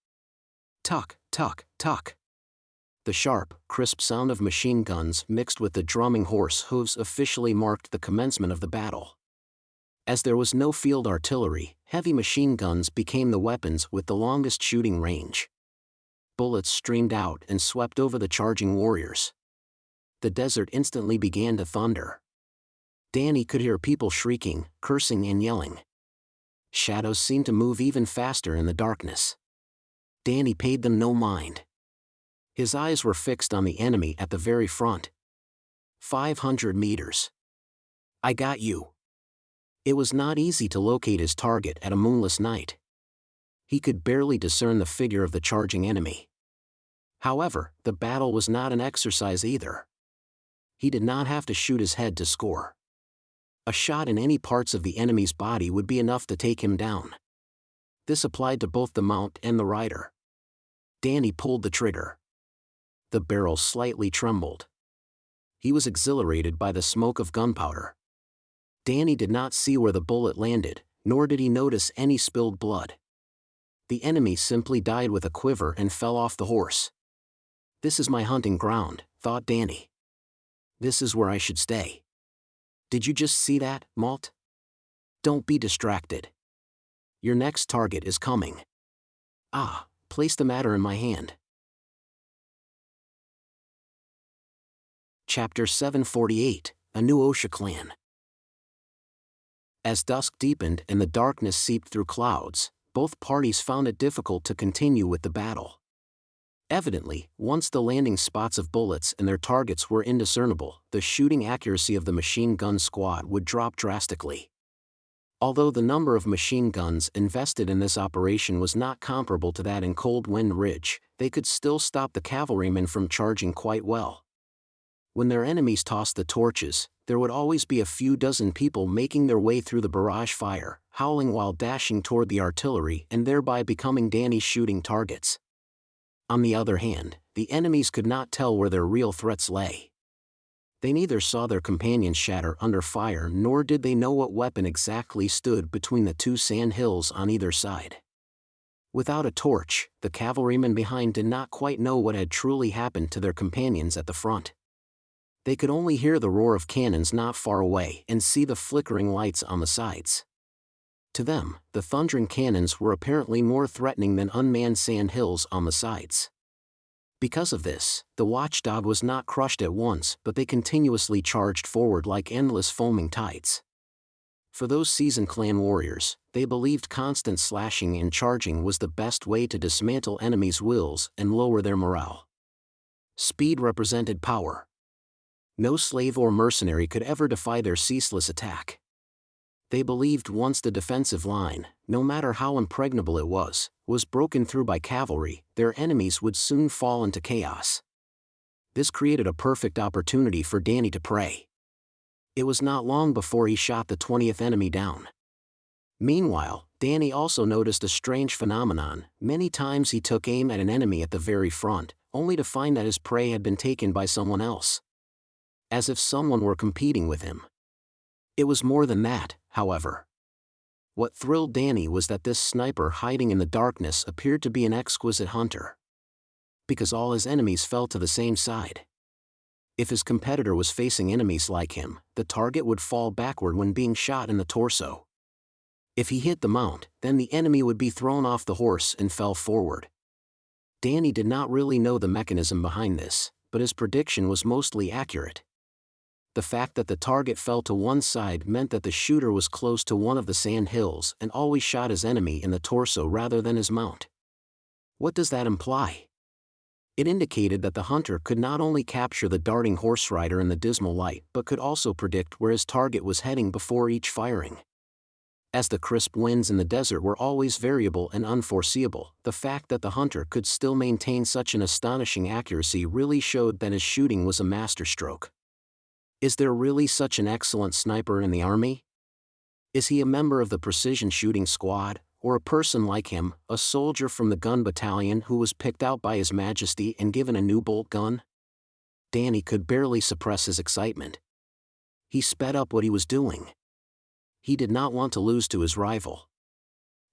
Tuck, tuck, tuck. The sharp, crisp sound of machine guns mixed with the drumming horse hooves officially marked the commencement of the battle. As there was no field artillery, heavy machine guns became the weapons with the longest shooting range. Bullets streamed out and swept over the charging warriors. The desert instantly began to thunder. Danny could hear people shrieking, cursing and yelling. Shadows seemed to move even faster in the darkness. Danny paid them no mind. His eyes were fixed on the enemy at the very front. 500 meters. I got you. It was not easy to locate his target at a moonless night. He could barely discern the figure of the charging enemy. However, the battle was not an exercise either. He did not have to shoot his head to score. A shot in any parts of the enemy's body would be enough to take him down. This applied to both the mount and the rider. Danny pulled the trigger. The barrel slightly trembled. He was exhilarated by the smoke of gunpowder. Danny did not see where the bullet landed, nor did he notice any spilled blood. The enemy simply died with a quiver and fell off the horse. "This is my hunting ground," thought Danny. "This is where I should stay." "Did you just see that, Malt? Don't be distracted. Your next target is coming." "Ah, place the matter in my hand." Chapter 748, A New Osha Clan. As dusk deepened and the darkness seeped through clouds, both parties found it difficult to continue with the battle. Evidently, once the landing spots of bullets and their targets were indiscernible, the shooting accuracy of the machine gun squad would drop drastically. Although the number of machine guns invested in this operation was not comparable to that in Cold Wind Ridge, they could still stop the cavalrymen from charging quite well. When their enemies tossed the torches, there would always be a few dozen people making their way through the barrage fire, howling while dashing toward the artillery and thereby becoming Danny's shooting targets. On the other hand, the enemies could not tell where their real threats lay. They neither saw their companions shatter under fire nor did they know what weapon exactly stood between the two sand hills on either side. Without a torch, the cavalrymen behind did not quite know what had truly happened to their companions at the front. They could only hear the roar of cannons not far away and see the flickering lights on the sides. To them, the thundering cannons were apparently more threatening than unmanned sand hills on the sides. Because of this, the watchdog was not crushed at once, but they continuously charged forward like endless foaming tides. For those seasoned clan warriors, they believed constant slashing and charging was the best way to dismantle enemies' wills and lower their morale. Speed represented power. No slave or mercenary could ever defy their ceaseless attack. They believed once the defensive line, no matter how impregnable it was broken through by cavalry, their enemies would soon fall into chaos. This created a perfect opportunity for Danny to prey. It was not long before he shot the 20th enemy down. Meanwhile, Danny also noticed a strange phenomenon. Many times he took aim at an enemy at the very front, only to find that his prey had been taken by someone else. As if someone were competing with him. It was more than that, however. What thrilled Danny was that this sniper hiding in the darkness appeared to be an exquisite hunter. Because all his enemies fell to the same side. If his competitor was facing enemies like him, the target would fall backward when being shot in the torso. If he hit the mount, then the enemy would be thrown off the horse and fell forward. Danny did not really know the mechanism behind this, but his prediction was mostly accurate. The fact that the target fell to one side meant that the shooter was close to one of the sand hills and always shot his enemy in the torso rather than his mount. What does that imply? It indicated that the hunter could not only capture the darting horse rider in the dismal light but could also predict where his target was heading before each firing. As the crisp winds in the desert were always variable and unforeseeable, the fact that the hunter could still maintain such an astonishing accuracy really showed that his shooting was a masterstroke. Is there really such an excellent sniper in the army? Is he a member of the precision shooting squad, or a person like him, a soldier from the gun battalion who was picked out by His Majesty and given a new bolt gun? Danny could barely suppress his excitement. He sped up what he was doing. He did not want to lose to his rival.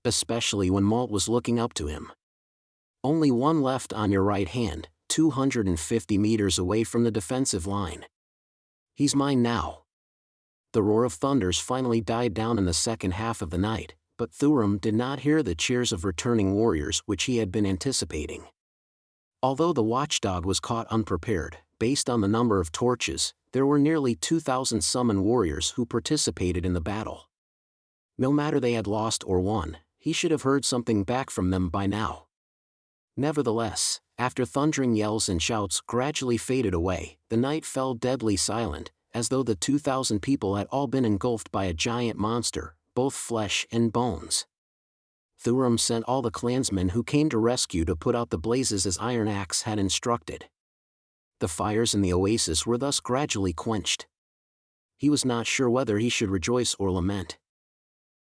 Especially when Malt was looking up to him. Only one left on your right hand, 250 meters away from the defensive line. He's mine now. The roar of thunders finally died down in the second half of the night, but Thuram did not hear the cheers of returning warriors which he had been anticipating. Although the watchdog was caught unprepared, based on the number of torches, there were nearly 2,000 summoned warriors who participated in the battle. No matter they had lost or won, he should have heard something back from them by now. Nevertheless, after thundering yells and shouts gradually faded away, the night fell deadly silent, as though the 2,000 people had all been engulfed by a giant monster, both flesh and bones. Thuram sent all the clansmen who came to rescue to put out the blazes as Iron Axe had instructed. The fires in the oasis were thus gradually quenched. He was not sure whether he should rejoice or lament.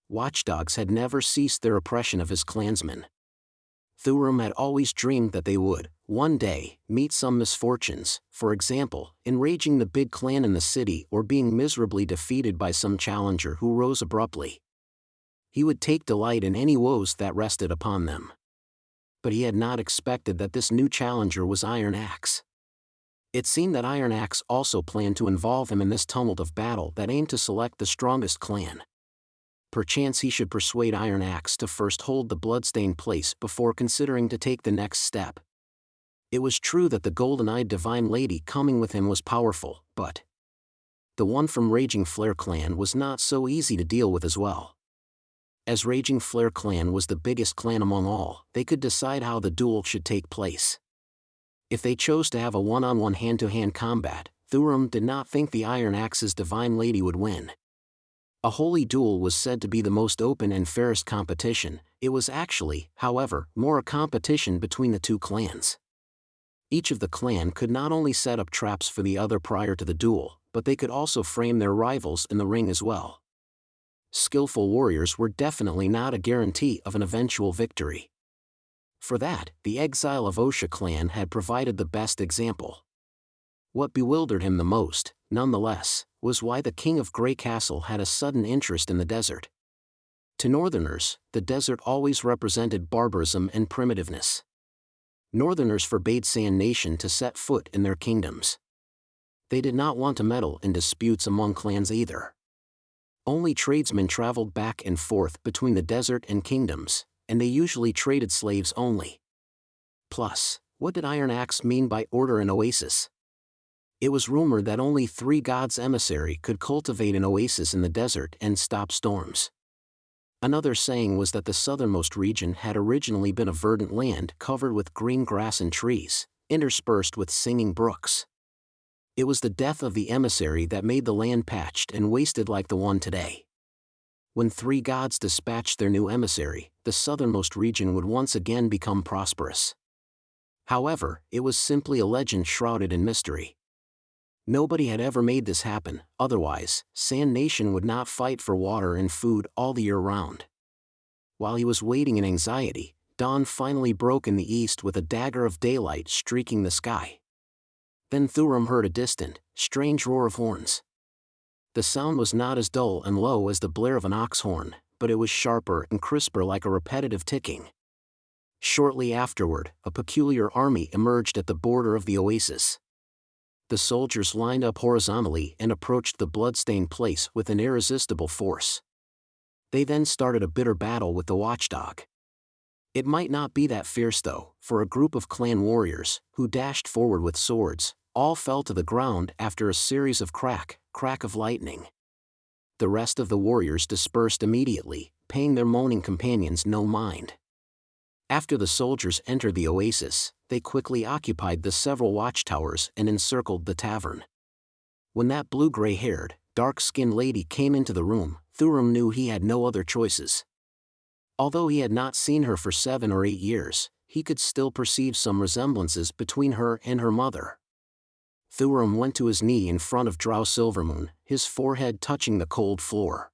Watchdogs had never ceased their oppression of his clansmen. Thuram had always dreamed that they would, one day, meet some misfortunes, for example, enraging the big clan in the city or being miserably defeated by some challenger who rose abruptly. He would take delight in any woes that rested upon them. But he had not expected that this new challenger was Iron Axe. It seemed that Iron Axe also planned to involve him in this tumult of battle that aimed to select the strongest clan. Perchance he should persuade Iron Axe to first hold the bloodstained place before considering to take the next step. It was true that the golden-eyed divine lady coming with him was powerful, but the one from Raging Flare clan was not so easy to deal with as well. As Raging Flare clan was the biggest clan among all, they could decide how the duel should take place. If they chose to have a one-on-one hand-to-hand combat, Thuram did not think the Iron Axe's divine lady would win. A holy duel was said to be the most open and fairest competition. It was actually, however, more a competition between the two clans. Each of the clan could not only set up traps for the other prior to the duel, but they could also frame their rivals in the ring as well. Skillful warriors were definitely not a guarantee of an eventual victory. For that, the exile of Osha clan had provided the best example. What bewildered him the most, nonetheless, was why the king of Grey Castle had a sudden interest in the desert. To northerners, the desert always represented barbarism and primitiveness. Northerners forbade Sand Nation to set foot in their kingdoms. They did not want to meddle in disputes among clans either. Only tradesmen traveled back and forth between the desert and kingdoms, and they usually traded slaves only. Plus, what did Iron Axe mean by order and oasis? It was rumored that only 3 gods' emissary could cultivate an oasis in the desert and stop storms. Another saying was that the southernmost region had originally been a verdant land covered with green grass and trees, interspersed with singing brooks. It was the death of the emissary that made the land parched and wasted like the one today. When 3 gods dispatched their new emissary, the southernmost region would once again become prosperous. However, it was simply a legend shrouded in mystery. Nobody had ever made this happen, otherwise, Sand Nation would not fight for water and food all the year round. While he was waiting in anxiety, dawn finally broke in the east with a dagger of daylight streaking the sky. Then Thuram heard a distant, strange roar of horns. The sound was not as dull and low as the blare of an ox horn, but it was sharper and crisper like a repetitive ticking. Shortly afterward, a peculiar army emerged at the border of the oasis. The soldiers lined up horizontally and approached the blood-stained place with an irresistible force. They then started a bitter battle with the watchdog. It might not be that fierce though, for a group of clan warriors, who dashed forward with swords, all fell to the ground after a series of crack of lightning. The rest of the warriors dispersed immediately, paying their moaning companions no mind. After the soldiers entered the oasis, they quickly occupied the several watchtowers and encircled the tavern. When that blue-gray-haired, dark-skinned lady came into the room, Thuram knew he had no other choices. Although he had not seen her for 7 or 8 years, he could still perceive some resemblances between her and her mother. Thuram went to his knee in front of Drow Silvermoon, his forehead touching the cold floor.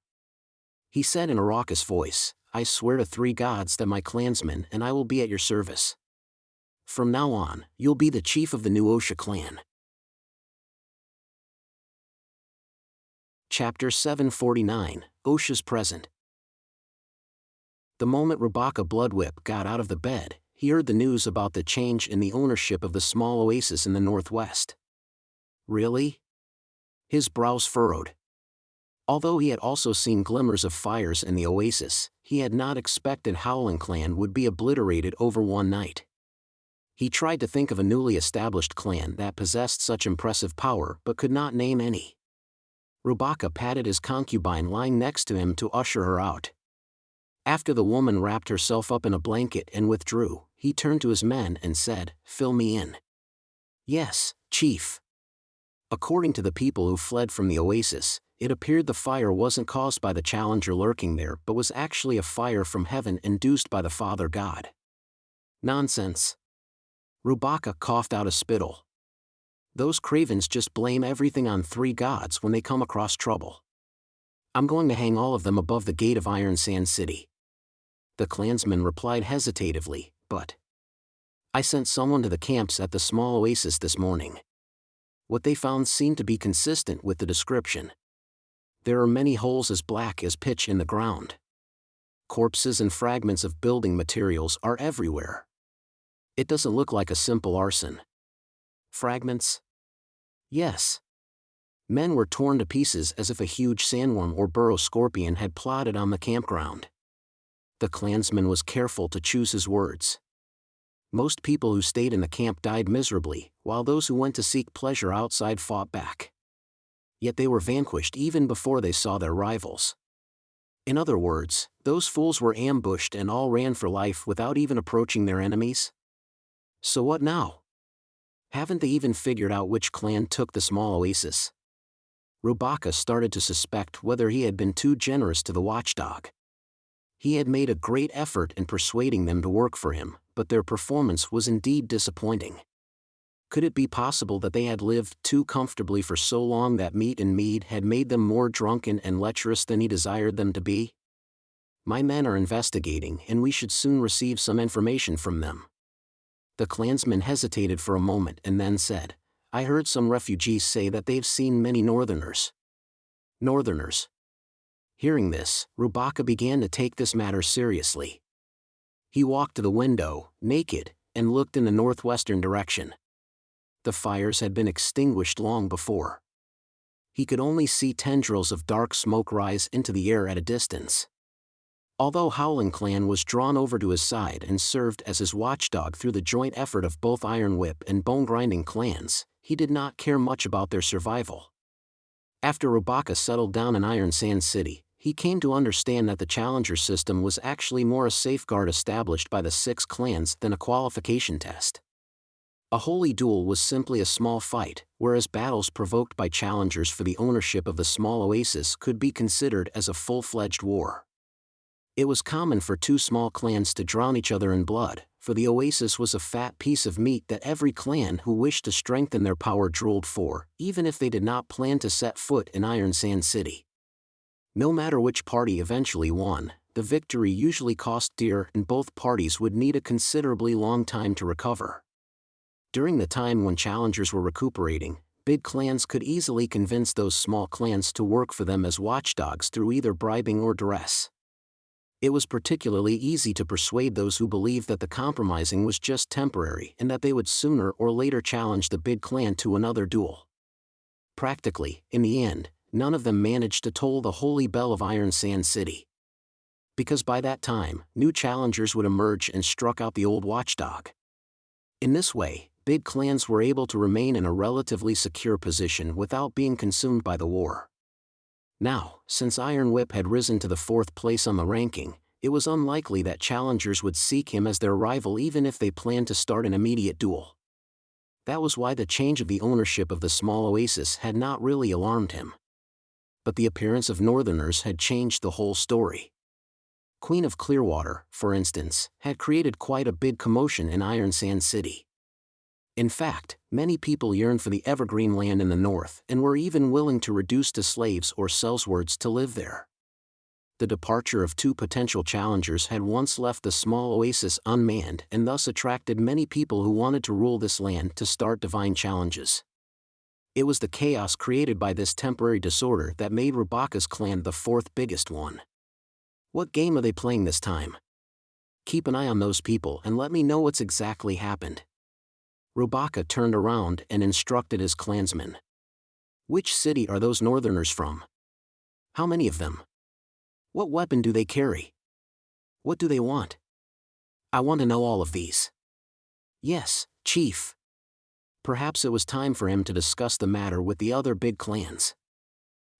He said in a raucous voice, "I swear to 3 gods that my clansmen and I will be at your service. From now on, you'll be the chief of the new Osha clan." Chapter 749, Osha's Present. The moment Rabaka Bloodwhip got out of the bed, he heard the news about the change in the ownership of the small oasis in the northwest. Really? His brows furrowed. Although he had also seen glimmers of fires in the oasis, he had not expected Howling Clan would be obliterated over one night. He tried to think of a newly established clan that possessed such impressive power but could not name any. Rabaka patted his concubine lying next to him to usher her out. After the woman wrapped herself up in a blanket and withdrew, he turned to his men and said, "Fill me in." "Yes, Chief." According to the people who fled from the oasis, it appeared the fire wasn't caused by the challenger lurking there but was actually a fire from heaven induced by the Father God. Nonsense. Rubaka coughed out a spittle. Those cravens just blame everything on 3 gods when they come across trouble. I'm going to hang all of them above the gate of Iron Sand City. The clansman replied hesitatively, but I sent someone to the camps at the small oasis this morning. What they found seemed to be consistent with the description. There are many holes as black as pitch in the ground. Corpses and fragments of building materials are everywhere. It doesn't look like a simple arson. Fragments? Yes. Men were torn to pieces as if a huge sandworm or burrow scorpion had plotted on the campground. The clansman was careful to choose his words. Most people who stayed in the camp died miserably, while those who went to seek pleasure outside fought back. Yet they were vanquished even before they saw their rivals. In other words, those fools were ambushed and all ran for life without even approaching their enemies. So what now? Haven't they even figured out which clan took the small oasis? Rubaka started to suspect whether he had been too generous to the watchdog. He had made a great effort in persuading them to work for him, but their performance was indeed disappointing. Could it be possible that they had lived too comfortably for so long that meat and mead had made them more drunken and lecherous than he desired them to be? My men are investigating and we should soon receive some information from them. The clansman hesitated for a moment and then said, I heard some refugees say that they've seen many northerners. Northerners. Hearing this, Rubaka began to take this matter seriously. He walked to the window, naked, and looked in the northwestern direction. The fires had been extinguished long before. He could only see tendrils of dark smoke rise into the air at a distance. Although Howling Clan was drawn over to his side and served as his watchdog through the joint effort of both Iron Whip and Bone Grinding clans, he did not care much about their survival. After Rubaka settled down in Iron Sand City, he came to understand that the Challenger system was actually more a safeguard established by the 6 clans than a qualification test. A holy duel was simply a small fight, whereas battles provoked by challengers for the ownership of the small oasis could be considered as a full-fledged war. It was common for 2 small clans to drown each other in blood, for the oasis was a fat piece of meat that every clan who wished to strengthen their power drooled for, even if they did not plan to set foot in Iron Sand City. No matter which party eventually won, the victory usually cost dear and both parties would need a considerably long time to recover. During the time when challengers were recuperating, big clans could easily convince those small clans to work for them as watchdogs through either bribing or duress. It was particularly easy to persuade those who believed that the compromising was just temporary and that they would sooner or later challenge the big clan to another duel. Practically, in the end, none of them managed to toll the holy bell of Iron Sand City. Because by that time, new challengers would emerge and struck out the old watchdog. In this way, big clans were able to remain in a relatively secure position without being consumed by the war. Now, since Iron Whip had risen to the 4th place on the ranking, it was unlikely that challengers would seek him as their rival even if they planned to start an immediate duel. That was why the change of the ownership of the small oasis had not really alarmed him. But the appearance of northerners had changed the whole story. Queen of Clearwater, for instance, had created quite a big commotion in Iron Sand City. In fact, many people yearned for the evergreen land in the north and were even willing to reduce to slaves or sellswords to live there. The departure of 2 potential challengers had once left the small oasis unmanned and thus attracted many people who wanted to rule this land to start divine challenges. It was the chaos created by this temporary disorder that made Rubaka's clan the 4th biggest one. What game are they playing this time? Keep an eye on those people and let me know what's exactly happened. Rubaka turned around and instructed his clansmen. Which city are those northerners from? How many of them? What weapon do they carry? What do they want? I want to know all of these. Yes, Chief. Perhaps it was time for him to discuss the matter with the other big clans.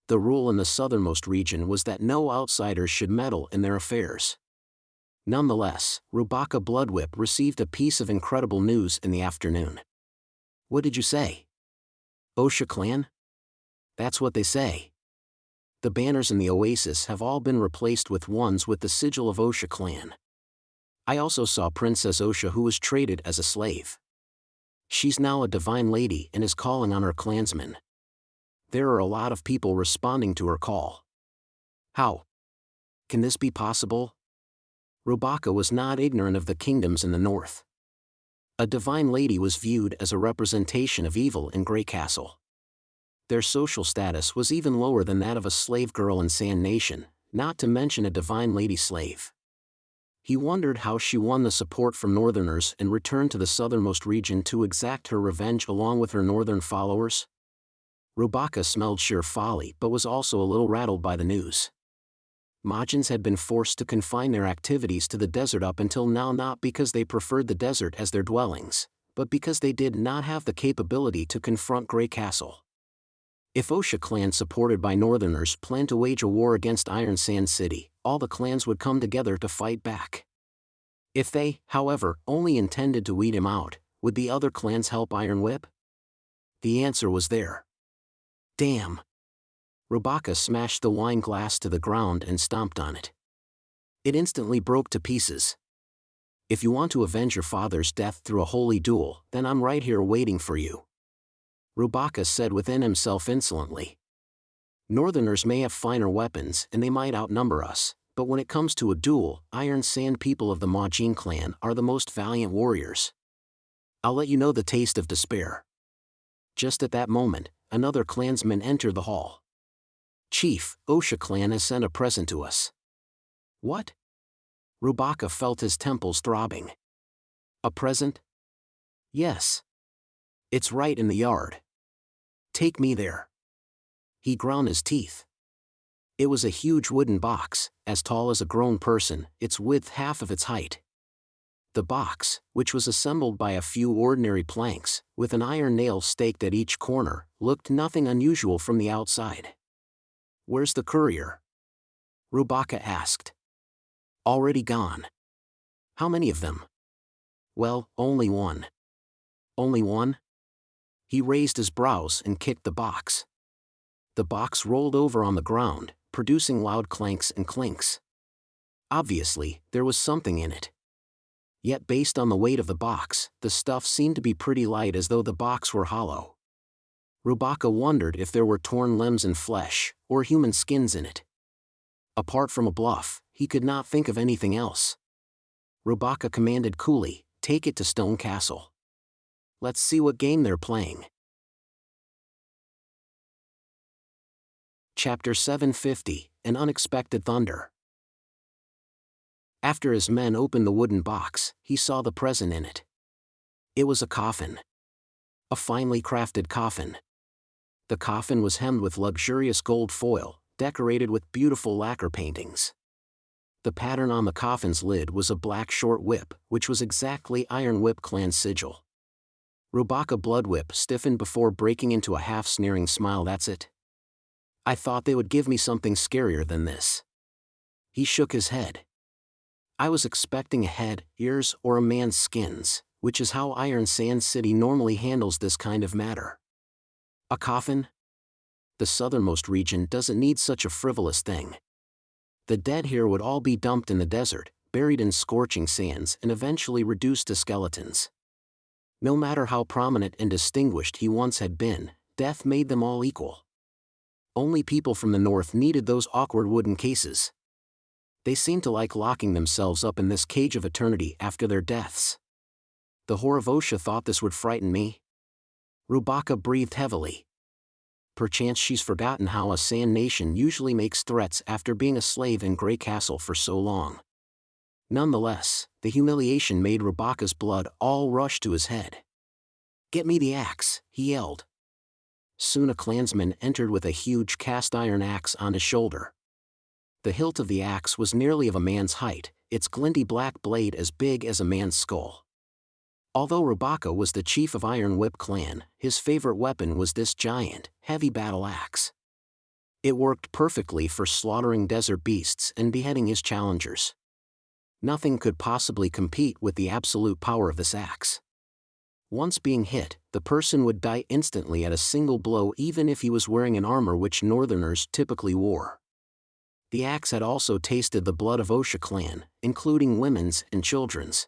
The rule in the southernmost region was that no outsiders should meddle in their affairs. Nonetheless, Rubaka Bloodwhip received a piece of incredible news in the afternoon. What did you say? Osha clan? That's what they say. The banners in the oasis have all been replaced with ones with the sigil of Osha clan. I also saw Princess Osha, who was traded as a slave. She's now a divine lady and is calling on her clansmen. There are a lot of people responding to her call. How can this be possible? Rubaka was not ignorant of the kingdoms in the north. A divine lady was viewed as a representation of evil in Grey Castle. Their social status was even lower than that of a slave girl in Sand Nation, not to mention a divine lady slave. He wondered how she won the support from northerners and returned to the southernmost region to exact her revenge along with her northern followers. Rubaka smelled sheer folly but was also a little rattled by the news. Majins had been forced to confine their activities to the desert up until now, not because they preferred the desert as their dwellings, but because they did not have the capability to confront Grey Castle. If Osha clan supported by northerners planned to wage a war against Iron Sand City, all the clans would come together to fight back. If they, however, only intended to weed him out, would the other clans help Iron Whip? The answer was there. Damn! Rubaka smashed the wine glass to the ground and stomped on it. It instantly broke to pieces. If you want to avenge your father's death through a holy duel, then I'm right here waiting for you. Rubaka said within himself insolently. Northerners may have finer weapons and they might outnumber us, but when it comes to a duel, Iron Sand people of the Majin clan are the most valiant warriors. I'll let you know the taste of despair. Just at that moment, another clansman entered the hall. Chief, Osha clan has sent a present to us. What? Rubaka felt his temples throbbing. A present? Yes. It's right in the yard. Take me there. He ground his teeth. It was a huge wooden box, as tall as a grown person, its width half of its height. The box, which was assembled by a few ordinary planks, with an iron nail staked at each corner, looked nothing unusual from the outside. Where's the courier? Rubaka asked. Already gone. How many of them? Well, only one. Only one? He raised his brows and kicked the box. The box rolled over on the ground, producing loud clanks and clinks. Obviously, there was something in it. Yet based on the weight of the box, the stuff seemed to be pretty light, as though the box were hollow. Rubaka wondered if there were torn limbs and flesh, or human skins in it. Apart from a bluff, he could not think of anything else. Rubaka commanded coolly, "Take it to Stone Castle. Let's see what game they're playing." Chapter 750, An Unexpected Thunder. After his men opened the wooden box, he saw the present in it. It was a coffin. A finely crafted coffin. The coffin was hemmed with luxurious gold foil, decorated with beautiful lacquer paintings. The pattern on the coffin's lid was a black short whip, which was exactly Iron Whip clan's sigil. Rubaka Bloodwhip stiffened before breaking into a half-sneering smile. That's it? I thought they would give me something scarier than this. He shook his head. I was expecting a head, ears, or a man's skins, which is how Iron Sand City normally handles this kind of matter. A coffin? The southernmost region doesn't need such a frivolous thing. The dead here would all be dumped in the desert, buried in scorching sands and eventually reduced to skeletons. No matter how prominent and distinguished he once had been, death made them all equal. Only people from the north needed those awkward wooden cases. They seemed to like locking themselves up in this cage of eternity after their deaths. The whore of Osha thought this would frighten me? Rubaka breathed heavily. Perchance she's forgotten how a Sand Nation usually makes threats after being a slave in Grey Castle for so long. Nonetheless, the humiliation made Rubaka's blood all rush to his head. Get me the axe, he yelled. Soon a clansman entered with a huge cast-iron axe on his shoulder. The hilt of the axe was nearly of a man's height, its glinty black blade as big as a man's skull. Although Rubaka was the chief of Iron Whip clan, his favorite weapon was this giant, heavy battle axe. It worked perfectly for slaughtering desert beasts and beheading his challengers. Nothing could possibly compete with the absolute power of this axe. Once being hit, the person would die instantly at a single blow even if he was wearing an armor which Northerners typically wore. The axe had also tasted the blood of Osha clan, including women's and children's.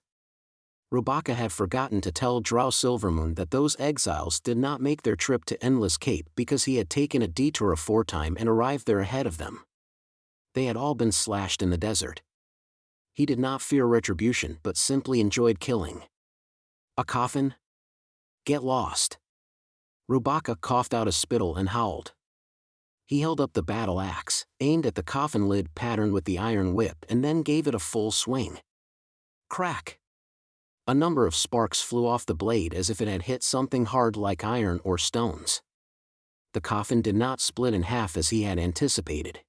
Rubaka had forgotten to tell Drow Silvermoon that those exiles did not make their trip to Endless Cape because he had taken a detour aforetime and arrived there ahead of them. They had all been slashed in the desert. He did not fear retribution but simply enjoyed killing. A coffin? Get lost. Rubaka coughed out a spittle and howled. He held up the battle axe, aimed at the coffin lid patterned with the iron whip and then gave it a full swing. Crack! A number of sparks flew off the blade as if it had hit something hard like iron or stones. The coffin did not split in half as he had anticipated.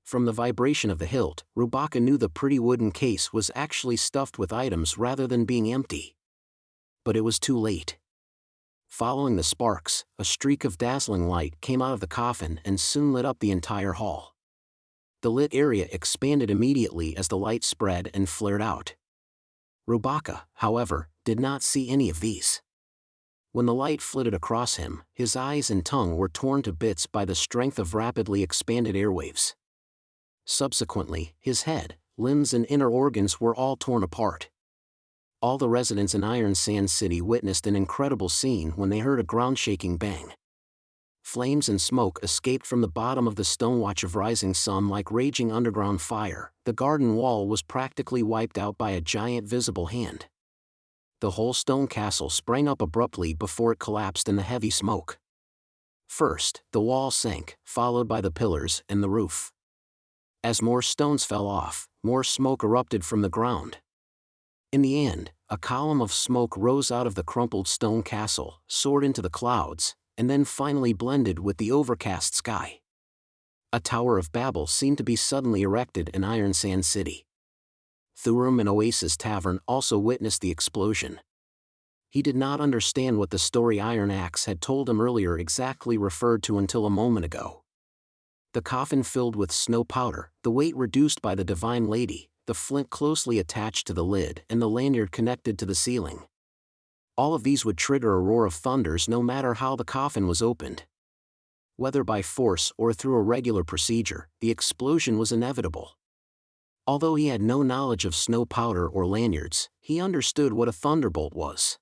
From the vibration of the hilt, Rubaka knew the pretty wooden case was actually stuffed with items rather than being empty. But it was too late. Following the sparks, a streak of dazzling light came out of the coffin and soon lit up the entire hall. The lit area expanded immediately as the light spread and flared out. Rubaka, however, did not see any of these. When the light flitted across him, his eyes and tongue were torn to bits by the strength of rapidly expanded airwaves. Subsequently, his head, limbs and inner organs were all torn apart. All the residents in Iron Sand City witnessed an incredible scene when they heard a ground-shaking bang. Flames and smoke escaped from the bottom of the Stonewatch of Rising Sun like raging underground fire. The garden wall was practically wiped out by a giant visible hand. The whole stone castle sprang up abruptly before it collapsed in the heavy smoke. First, the wall sank, followed by the pillars and the roof. As more stones fell off, more smoke erupted from the ground. In the end, a column of smoke rose out of the crumpled stone castle, soared into the clouds, and then finally blended with the overcast sky. A Tower of Babel seemed to be suddenly erected in Iron Sand City. Thurum and Oasis Tavern also witnessed the explosion. He did not understand what the story Iron Axe had told him earlier exactly referred to until a moment ago. The coffin filled with snow powder, the weight reduced by the Divine Lady, the flint closely attached to the lid and the lanyard connected to the ceiling. All of these would trigger a roar of thunders no matter how the coffin was opened. Whether by force or through a regular procedure, the explosion was inevitable. Although he had no knowledge of snow powder or lanyards, he understood what a thunderbolt was.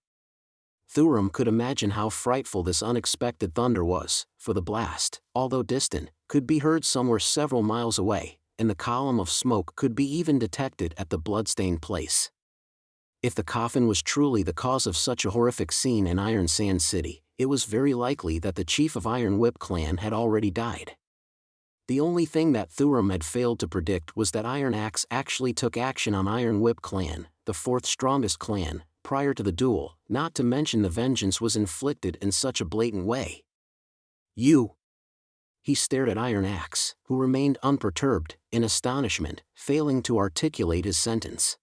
Thurum could imagine how frightful this unexpected thunder was, for the blast, although distant, could be heard somewhere several miles away, and the column of smoke could be even detected at the bloodstained place. If the coffin was truly the cause of such a horrific scene in Iron Sand City, it was very likely that the chief of Iron Whip clan had already died. The only thing that Thurum had failed to predict was that Iron Axe actually took action on Iron Whip clan, the fourth strongest clan, prior to the duel, not to mention the vengeance was inflicted in such a blatant way. You! He stared at Iron Axe, who remained unperturbed, in astonishment, failing to articulate his sentence.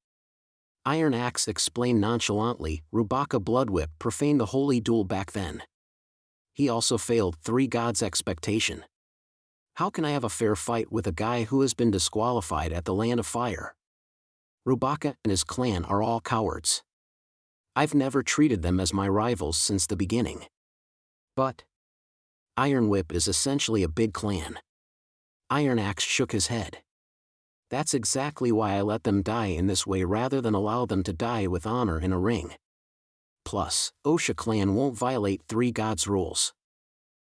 Iron Axe explained nonchalantly, Rubaka Bloodwhip profaned the holy duel back then. He also failed 3 gods' expectation. How can I have a fair fight with a guy who has been disqualified at the Land of Fire? Rubaka and his clan are all cowards. I've never treated them as my rivals since the beginning. But Iron Whip is essentially a big clan. Iron Axe shook his head. That's exactly why I let them die in this way rather than allow them to die with honor in a ring. Plus, Osha clan won't violate 3 gods' rules.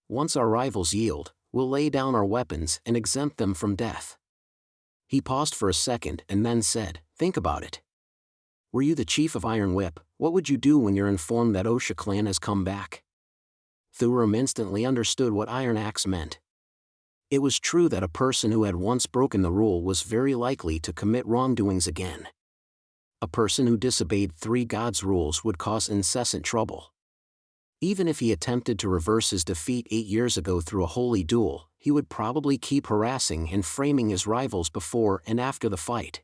Once our rivals yield, we'll lay down our weapons and exempt them from death. He paused for a second and then said, think about it. Were you the chief of Iron Whip, what would you do when you're informed that Osha clan has come back? Thurum instantly understood what Iron Axe meant. It was true that a person who had once broken the rule was very likely to commit wrongdoings again. A person who disobeyed 3 gods' rules would cause incessant trouble. Even if he attempted to reverse his defeat 8 years ago through a holy duel, he would probably keep harassing and framing his rivals before and after the fight.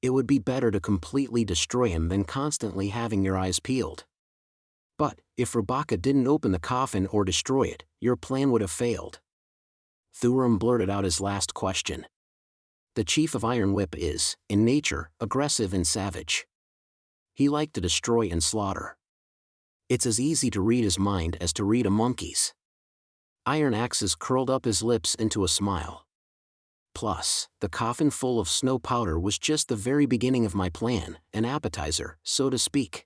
It would be better to completely destroy him than constantly having your eyes peeled. But, if Rubaka didn't open the coffin or destroy it, your plan would have failed. Thurum blurted out his last question. The chief of Iron Whip is, in nature, aggressive and savage. He liked to destroy and slaughter. It's as easy to read his mind as to read a monkey's. Iron Axes curled up his lips into a smile. Plus, the coffin full of snow powder was just the very beginning of my plan, an appetizer, so to speak.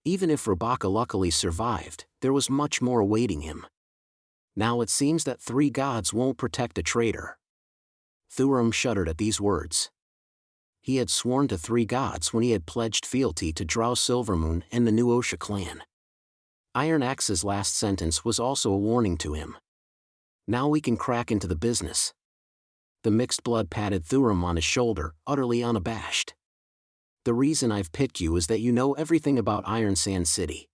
Even if Rebecca luckily survived, there was much more awaiting him. Now it seems that 3 gods won't protect a traitor. Thurum shuddered at these words. He had sworn to 3 gods when he had pledged fealty to Drow Silvermoon and the new Osha clan. Iron Axe's last sentence was also a warning to him. Now we can crack into the business. The mixed blood patted Thurum on his shoulder, utterly unabashed. The reason I've picked you is that you know everything about Iron Sand City.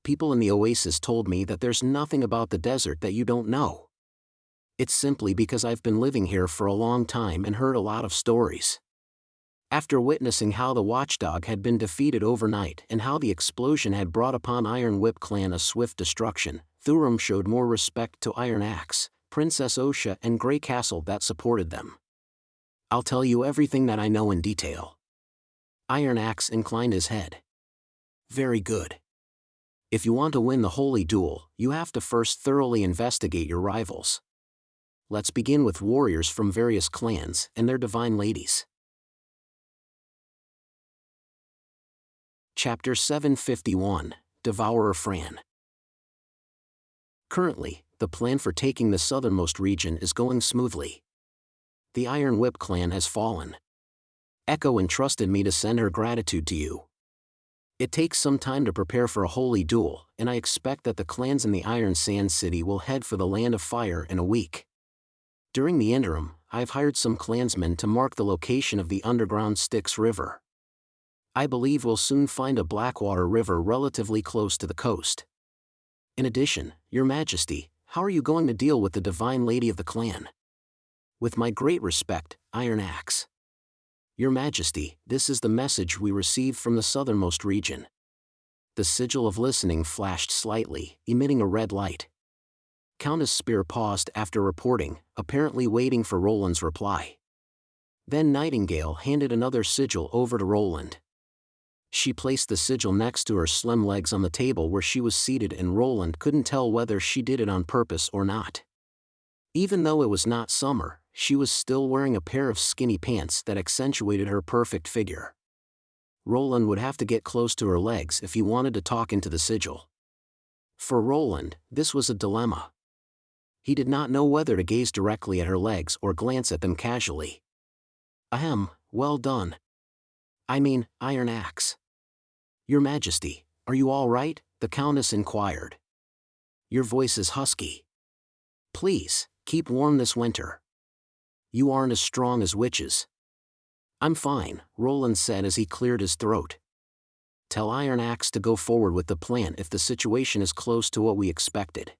People in the Oasis told me that there's nothing about the desert that you don't know. It's simply because I've been living here for a long time and heard a lot of stories. After witnessing how the Watchdog had been defeated overnight and how the explosion had brought upon Iron Whip clan a swift destruction, Thurum showed more respect to Iron Axe, Princess Osha and Grey Castle that supported them. I'll tell you everything that I know in detail. Iron Axe inclined his head. Very good. If you want to win the holy duel, you have to first thoroughly investigate your rivals. Let's begin with warriors from various clans and their divine ladies. Chapter 751, Devourer Fran. Currently, the plan for taking the southernmost region is going smoothly. The Iron Whip clan has fallen. Echo entrusted me to send her gratitude to you. It takes some time to prepare for a holy duel, and I expect that the clans in the Iron Sand City will head for the Land of Fire in a week. During the interim, I've hired some clansmen to mark the location of the underground Styx River. I believe we'll soon find a Blackwater River relatively close to the coast. In addition, Your Majesty, how are you going to deal with the Divine Lady of the clan? With my great respect, Iron Axe. Your Majesty, this is the message we received from the southernmost region. The sigil of listening flashed slightly, emitting a red light. Countess Spear paused after reporting, apparently waiting for Roland's reply. Then Nightingale handed another sigil over to Roland. She placed the sigil next to her slim legs on the table where she was seated, and Roland couldn't tell whether she did it on purpose or not. Even though it was not summer, she was still wearing a pair of skinny pants that accentuated her perfect figure. Roland would have to get close to her legs if he wanted to talk into the sigil. For Roland, this was a dilemma. He did not know whether to gaze directly at her legs or glance at them casually. Ahem, well done. I mean, Iron Axe. Your Majesty, are you all right? The Countess inquired. Your voice is husky. Please, keep warm this winter. You aren't as strong as witches. I'm fine, Roland said as he cleared his throat. Tell Iron Axe to go forward with the plan if the situation is close to what we expected.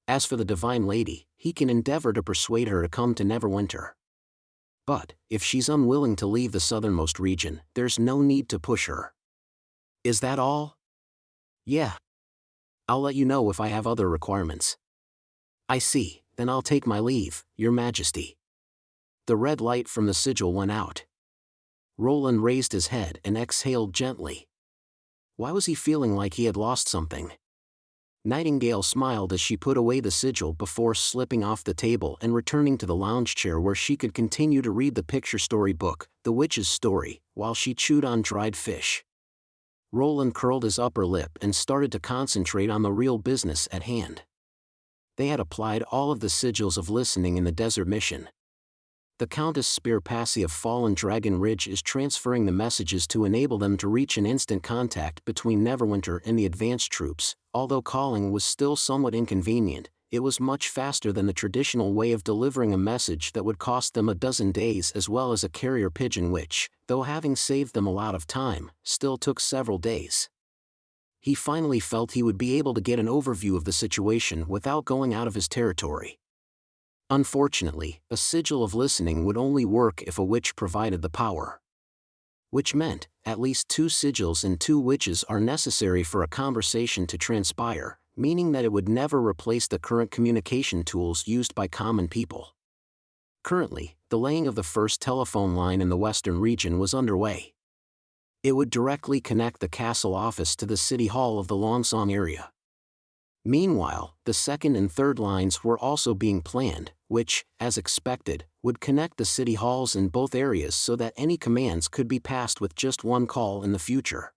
As for the Divine Lady, he can endeavor to persuade her to come to Neverwinter. But, if she's unwilling to leave the southernmost region, there's no need to push her. Is that all? Yeah. I'll let you know if I have other requirements. I see, then I'll take my leave, Your Majesty. The red light from the sigil went out. Roland raised his head and exhaled gently. Why was he feeling like he had lost something? Nightingale smiled as she put away the sigil before slipping off the table and returning to the lounge chair where she could continue to read the picture story book, The Witch's Story, while she chewed on dried fish. Roland curled his upper lip and started to concentrate on the real business at hand. They had applied all of the sigils of listening in the desert mission. The Countess Spear Passy of Fallen Dragon Ridge is transferring the messages to enable them to reach an instant contact between Neverwinter and the advanced troops. Although calling was still somewhat inconvenient, it was much faster than the traditional way of delivering a message that would cost them a dozen days, as well as a carrier pigeon which, though having saved them a lot of time, still took several days. He finally felt he would be able to get an overview of the situation without going out of his territory. Unfortunately, a sigil of listening would only work if a witch provided the power. Which meant, at least 2 sigils and 2 witches are necessary for a conversation to transpire, meaning that it would never replace the current communication tools used by common people. Currently, the laying of the first telephone line in the western region was underway. It would directly connect the castle office to the city hall of the Longsong area. Meanwhile, the second and third lines were also being planned, which, as expected, would connect the city halls in both areas so that any commands could be passed with just one call in the future.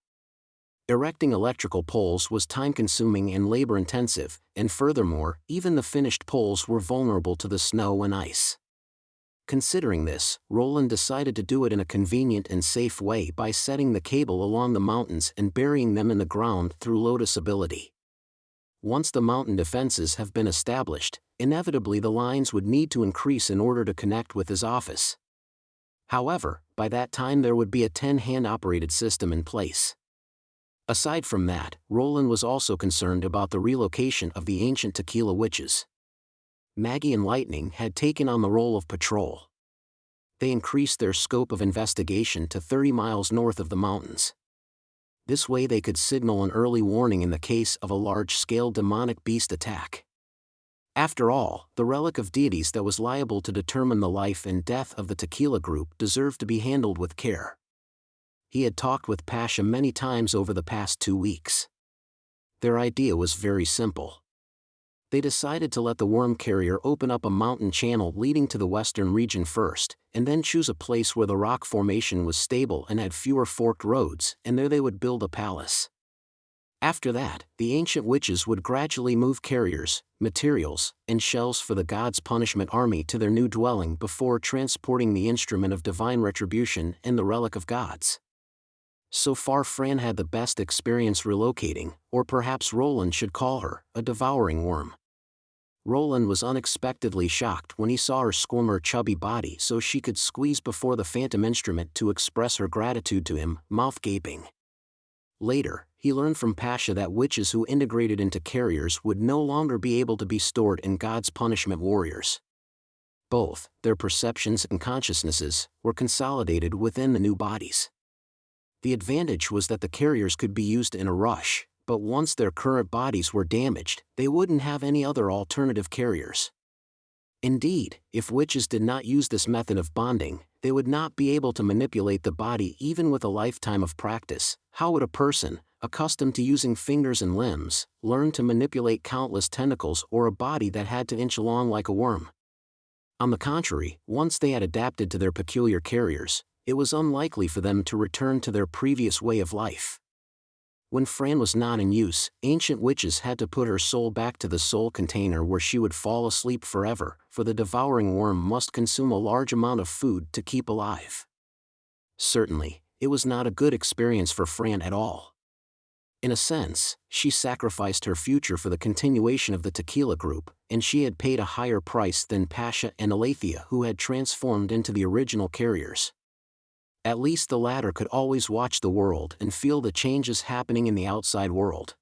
Erecting electrical poles was time-consuming and labor-intensive, and furthermore, even the finished poles were vulnerable to the snow and ice. Considering this, Roland decided to do it in a convenient and safe way by setting the cable along the mountains and burying them in the ground through lotus ability. Once the mountain defenses have been established, inevitably the lines would need to increase in order to connect with his office. However, by that time there would be a 10-hand-operated system in place. Aside from that, Roland was also concerned about the relocation of the ancient tequila witches. Maggie and Lightning had taken on the role of patrol. They increased their scope of investigation to 30 miles north of the mountains. This way they could signal an early warning in the case of a large-scale demonic beast attack. After all, the relic of deities that was liable to determine the life and death of the tequila group deserved to be handled with care. He had talked with Pasha many times over the past 2 weeks. Their idea was very simple. They decided to let the worm carrier open up a mountain channel leading to the western region first, and then choose a place where the rock formation was stable and had fewer forked roads, and there they would build a palace. After that, the ancient witches would gradually move carriers, materials, and shells for the God's punishment army to their new dwelling before transporting the instrument of divine retribution and the relic of gods. So far Fran had the best experience relocating, or perhaps Roland should call her, a devouring worm. Roland was unexpectedly shocked when he saw her squirm her chubby body so she could squeeze before the phantom instrument to express her gratitude to him, mouth gaping. Later, he learned from Pasha that witches who integrated into carriers would no longer be able to be stored in God's punishment warriors. Both, their perceptions and consciousnesses, were consolidated within the new bodies. The advantage was that the carriers could be used in a rush, but once their current bodies were damaged, they wouldn't have any other alternative carriers. Indeed, if witches did not use this method of bonding, they would not be able to manipulate the body even with a lifetime of practice. How would a person, accustomed to using fingers and limbs, learn to manipulate countless tentacles or a body that had to inch along like a worm? On the contrary, once they had adapted to their peculiar carriers, it was unlikely for them to return to their previous way of life. When Fran was not in use, ancient witches had to put her soul back to the soul container where she would fall asleep forever, for the devouring worm must consume a large amount of food to keep alive. Certainly, it was not a good experience for Fran at all. In a sense, she sacrificed her future for the continuation of the tequila group, and she had paid a higher price than Pasha and Aletheia, who had transformed into the original carriers. At least the latter could always watch the world and feel the changes happening in the outside world.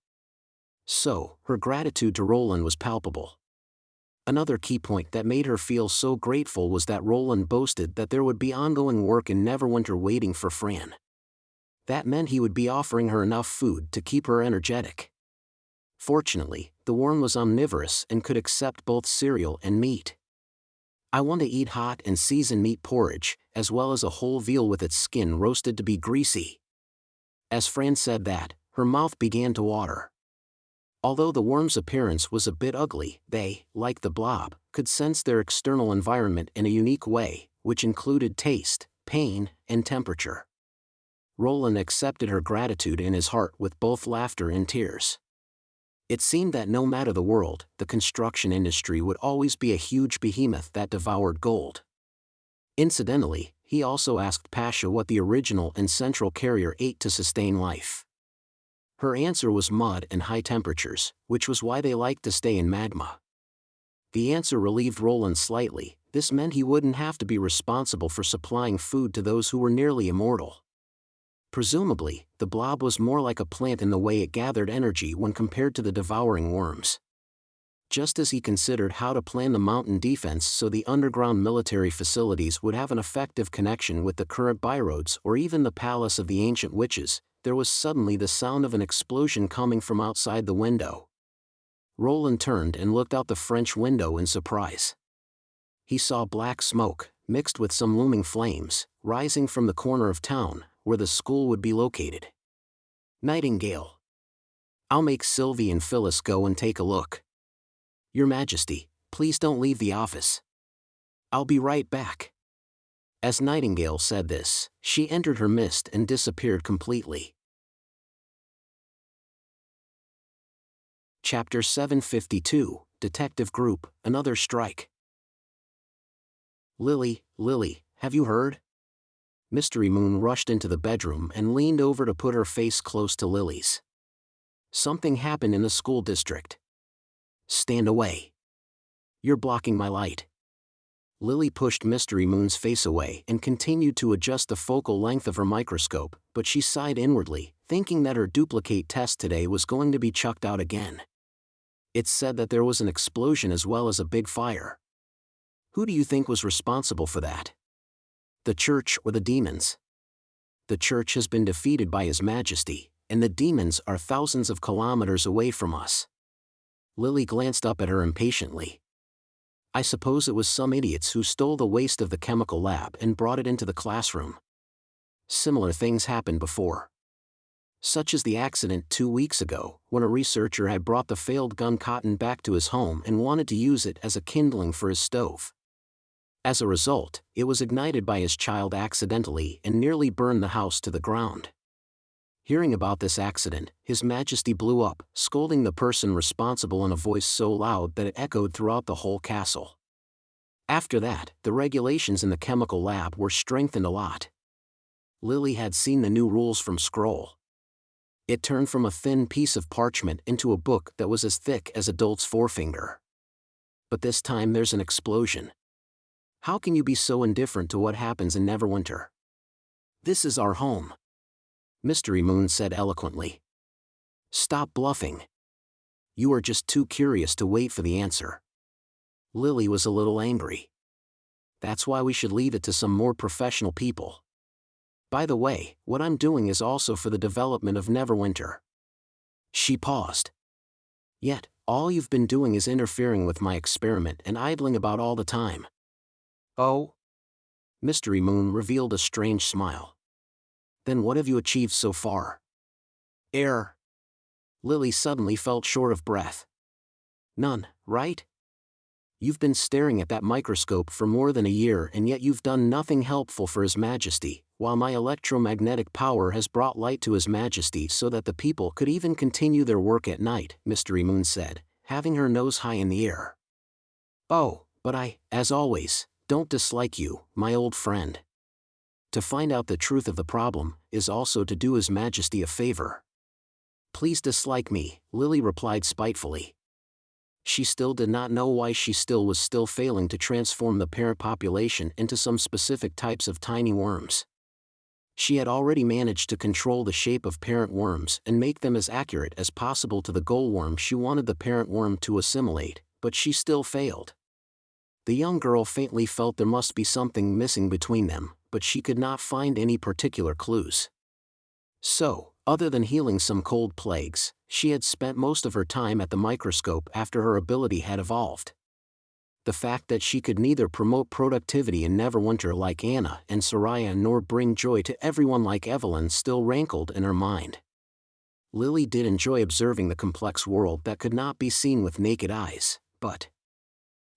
So, her gratitude to Roland was palpable. Another key point that made her feel so grateful was that Roland boasted that there would be ongoing work in Neverwinter waiting for Fran. That meant he would be offering her enough food to keep her energetic. Fortunately, the worm was omnivorous and could accept both cereal and meat. "I want to eat hot and seasoned meat porridge, as well as a whole veal with its skin roasted to be greasy." As Fran said that, her mouth began to water. Although the worm's appearance was a bit ugly, they, like the blob, could sense their external environment in a unique way, which included taste, pain, and temperature. Roland accepted her gratitude in his heart with both laughter and tears. It seemed that no matter the world, the construction industry would always be a huge behemoth that devoured gold. Incidentally, he also asked Pasha what the original and central carrier ate to sustain life. Her answer was mud and high temperatures, which was why they liked to stay in magma. The answer relieved Roland slightly. This meant he wouldn't have to be responsible for supplying food to those who were nearly immortal. Presumably, the blob was more like a plant in the way it gathered energy when compared to the devouring worms. Just as he considered how to plan the mountain defense so the underground military facilities would have an effective connection with the current byroads or even the palace of the ancient witches, there was suddenly the sound of an explosion coming from outside the window. Roland turned and looked out the French window in surprise. He saw black smoke, mixed with some looming flames, rising from the corner of town, where the school would be located. Nightingale. I'll make Sylvie and Phyllis go and take a look. Your Majesty, please don't leave the office. I'll be right back. As Nightingale said this, she entered her mist and disappeared completely. Chapter 752, Detective Group, Another Strike. Lily, have you heard? Mystery Moon rushed into the bedroom and leaned over to put her face close to Lily's. Something happened in the school district. Stand away. You're blocking my light. Lily pushed Mystery Moon's face away and continued to adjust the focal length of her microscope, but she sighed inwardly, thinking that her duplicate test today was going to be chucked out again. It's said that there was an explosion as well as a big fire. Who do you think was responsible for that? The church or the demons? The church has been defeated by His Majesty, and the demons are thousands of kilometers away from us. Lily glanced up at her impatiently. I suppose it was some idiots who stole the waste of the chemical lab and brought it into the classroom. Similar things happened before. Such as the accident 2 weeks ago, when a researcher had brought the failed gun cotton back to his home and wanted to use it as a kindling for his stove. As a result, it was ignited by his child accidentally and nearly burned the house to the ground. Hearing about this accident, His Majesty blew up, scolding the person responsible in a voice so loud that it echoed throughout the whole castle. After that, the regulations in the chemical lab were strengthened a lot. Lily had seen the new rules from Scroll. It turned from a thin piece of parchment into a book that was as thick as a dolt's forefinger. But this time there's an explosion. How can you be so indifferent to what happens in Neverwinter? This is our home. Mystery Moon said eloquently. Stop bluffing. You are just too curious to wait for the answer. Lily was a little angry. That's why we should leave it to some more professional people. By the way, what I'm doing is also for the development of Neverwinter. She paused. Yet, all you've been doing is interfering with my experiment and idling about all the time. Oh? Mystery Moon revealed a strange smile. Then what have you achieved so far? Error. Lily suddenly felt short of breath. None, right? You've been staring at that microscope for more than a year and yet you've done nothing helpful for His Majesty, while my electromagnetic power has brought light to His Majesty so that the people could even continue their work at night, Mystery Moon said, having her nose high in the air. Oh, but I, as always, don't dislike you, my old friend. To find out the truth of the problem is also to do His Majesty a favor. Please dislike me, Lily replied spitefully. She still did not know why she was still failing to transform the parent population into some specific types of tiny worms. She had already managed to control the shape of parent worms and make them as accurate as possible to the goal worm she wanted the parent worm to assimilate, but she still failed. The young girl faintly felt there must be something missing between them, but she could not find any particular clues. So, other than healing some cold plagues, she had spent most of her time at the microscope after her ability had evolved. The fact that she could neither promote productivity in Neverwinter like Anna and Soraya nor bring joy to everyone like Evelyn still rankled in her mind. Lily did enjoy observing the complex world that could not be seen with naked eyes, but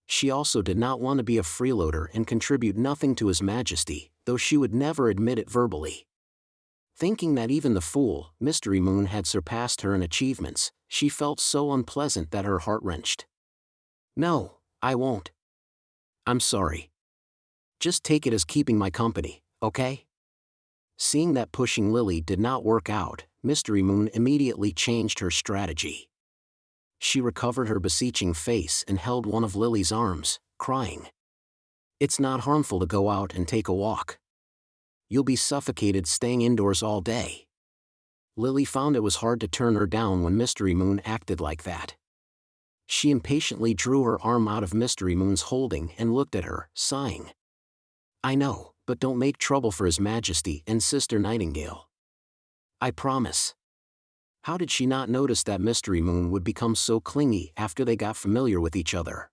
she also did not want to be a freeloader and contribute nothing to His Majesty, though she would never admit it verbally. Thinking that even the fool, Mystery Moon, had surpassed her in achievements, she felt so unpleasant that her heart wrenched. No, I won't. I'm sorry. Just take it as keeping my company, okay? Seeing that pushing Lily did not work out, Mystery Moon immediately changed her strategy. She recovered her beseeching face and held one of Lily's arms, crying. It's not harmful to go out and take a walk. You'll be suffocated staying indoors all day. Lily found it was hard to turn her down when Mystery Moon acted like that. She impatiently drew her arm out of Mystery Moon's holding and looked at her, sighing. I know, but don't make trouble for His Majesty and Sister Nightingale. I promise. How did she not notice that Mystery Moon would become so clingy after they got familiar with each other?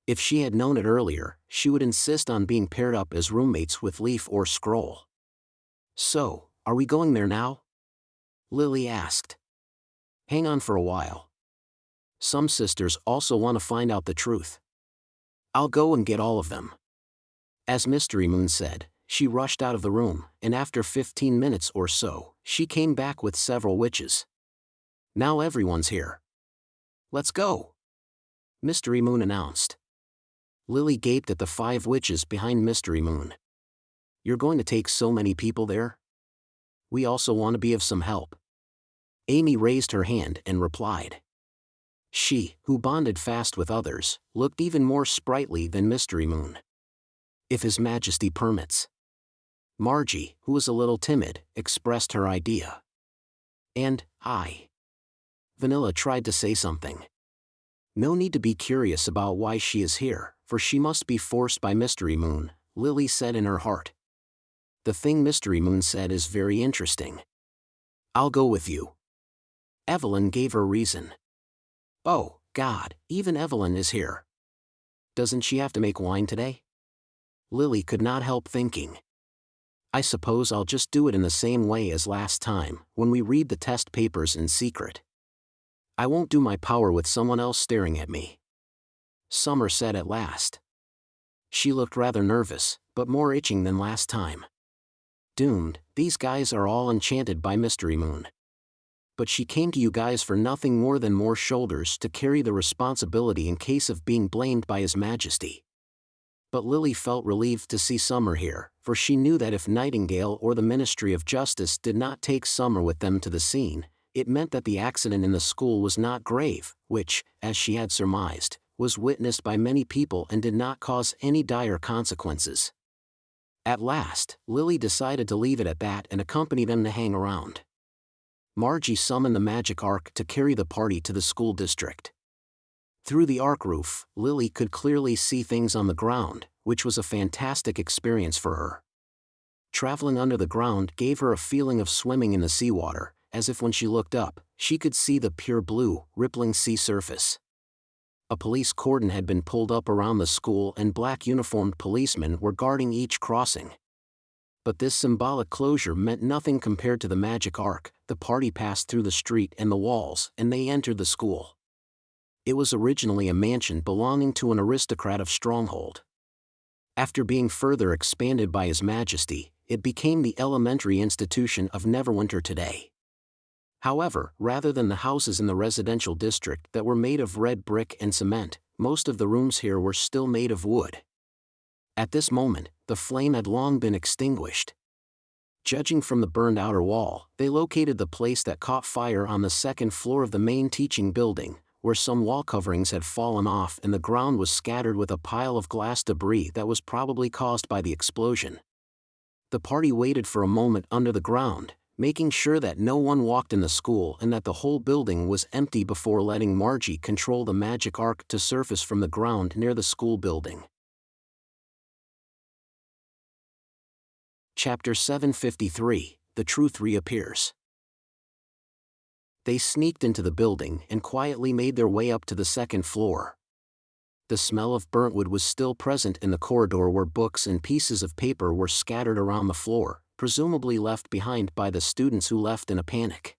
If she had known it earlier, she would insist on being paired up as roommates with Leaf or Scroll. So, Are we going there now? Lily asked. Hang on for a while. Some sisters also want to find out the truth. I'll go and get all of them. As Mystery Moon said, she rushed out of the room, and after 15 minutes or so, she came back with several witches. Now everyone's here. Let's go, Mystery Moon announced. Lily gaped at the 5 witches behind Mystery Moon. You're going to take so many people there? We also want to be of some help. Amy raised her hand and replied. She, who bonded fast with others, looked even more sprightly than Mystery Moon. If His Majesty permits. Margie, who was a little timid, expressed her idea. And, Vanilla tried to say something. No need to be curious about why she is here, for she must be forced by Mystery Moon, Lily said in her heart. The thing Mystery Moon said is very interesting. I'll go with you. Evelyn gave her reason. Oh, God, even Evelyn is here. Doesn't she have to make wine today? Lily could not help thinking. I suppose I'll just do it in the same way as last time, when we read the test papers in secret. I won't do my power with someone else staring at me. Summer said at last. She looked rather nervous, but more itching than last time. Doomed, these guys are all enchanted by Mystery Moon. But she came to you guys for nothing more than more shoulders to carry the responsibility in case of being blamed by His Majesty. But Lily felt relieved to see Summer here, for she knew that if Nightingale or the Ministry of Justice did not take Summer with them to the scene, it meant that the accident in the school was not grave, which, as she had surmised, was witnessed by many people and did not cause any dire consequences. At last, Lily decided to leave it at that and accompany them to hang around. Margie summoned the magic ark to carry the party to the school district. Through the ark roof, Lily could clearly see things on the ground, which was a fantastic experience for her. Traveling under the ground gave her a feeling of swimming in the seawater, as if when she looked up, she could see the pure blue, rippling sea surface. A police cordon had been pulled up around the school and black uniformed policemen were guarding each crossing. But this symbolic closure meant nothing compared to the magic ark. The party passed through the street and the walls, and they entered the school. It was originally a mansion belonging to an aristocrat of Stronghold. After being further expanded by His Majesty, it became the elementary institution of Neverwinter today. However, rather than the houses in the residential district that were made of red brick and cement, most of the rooms here were still made of wood. At this moment, the flame had long been extinguished. Judging from the burned outer wall, they located the place that caught fire on the second floor of the main teaching building, where some wall coverings had fallen off and the ground was scattered with a pile of glass debris that was probably caused by the explosion. The party waited for a moment under the ground, making sure that no one walked in the school and that the whole building was empty before letting Margie control the magic ark to surface from the ground near the school building. Chapter 753, The Truth Reappears. They sneaked into the building and quietly made their way up to the second floor. The smell of burnt wood was still present in the corridor where books and pieces of paper were scattered around the floor, presumably left behind by the students who left in a panic.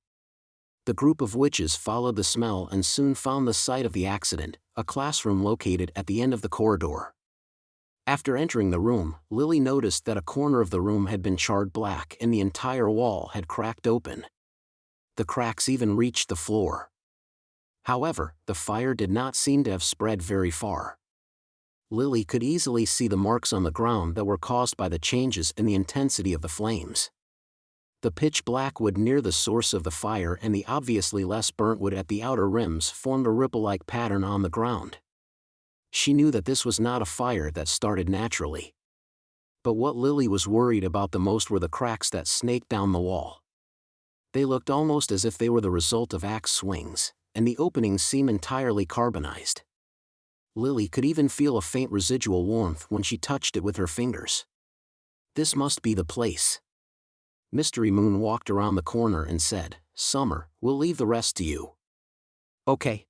The group of witches followed the smell and soon found the site of the accident, a classroom located at the end of the corridor. After entering the room, Lily noticed that a corner of the room had been charred black and the entire wall had cracked open. The cracks even reached the floor. However, the fire did not seem to have spread very far. Lily could easily see the marks on the ground that were caused by the changes in the intensity of the flames. The pitch black wood near the source of the fire and the obviously less burnt wood at the outer rims formed a ripple-like pattern on the ground. She knew that this was not a fire that started naturally. But what Lily was worried about the most were the cracks that snaked down the wall. They looked almost as if they were the result of axe swings, and the openings seemed entirely carbonized. Lily could even feel a faint residual warmth when she touched it with her fingers. This must be the place. Mystery Moon walked around the corner and said, "Summer, we'll leave the rest to you." "Okay.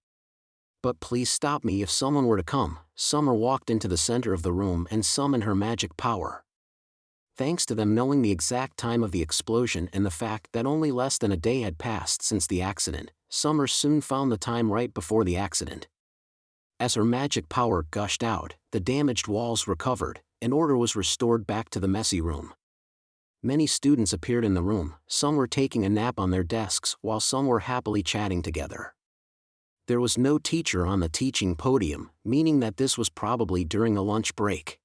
But please stop me if someone were to come." Summer walked into the center of the room and summoned her magic power. Thanks to them knowing the exact time of the explosion and the fact that only less than a day had passed since the accident, Summer soon found the time right before the accident. As her magic power gushed out, the damaged walls recovered, and order was restored back to the messy room. Many students appeared in the room, some were taking a nap on their desks while some were happily chatting together. There was no teacher on the teaching podium, meaning that this was probably during a lunch break.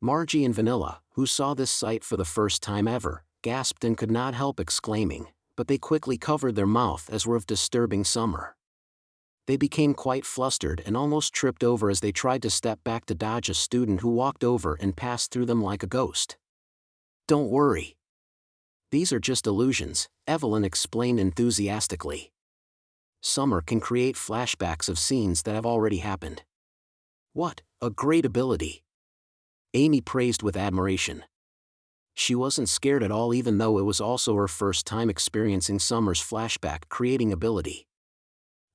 Margie and Vanilla, who saw this sight for the first time ever, gasped and could not help exclaiming, but they quickly covered their mouth as were of disturbing Summer. They became quite flustered and almost tripped over as they tried to step back to dodge a student who walked over and passed through them like a ghost. "Don't worry. These are just illusions," Evelyn explained enthusiastically. "Summer can create flashbacks of scenes that have already happened." "What a great ability!" Amy praised with admiration. She wasn't scared at all, even though it was also her first time experiencing Summer's flashback creating ability.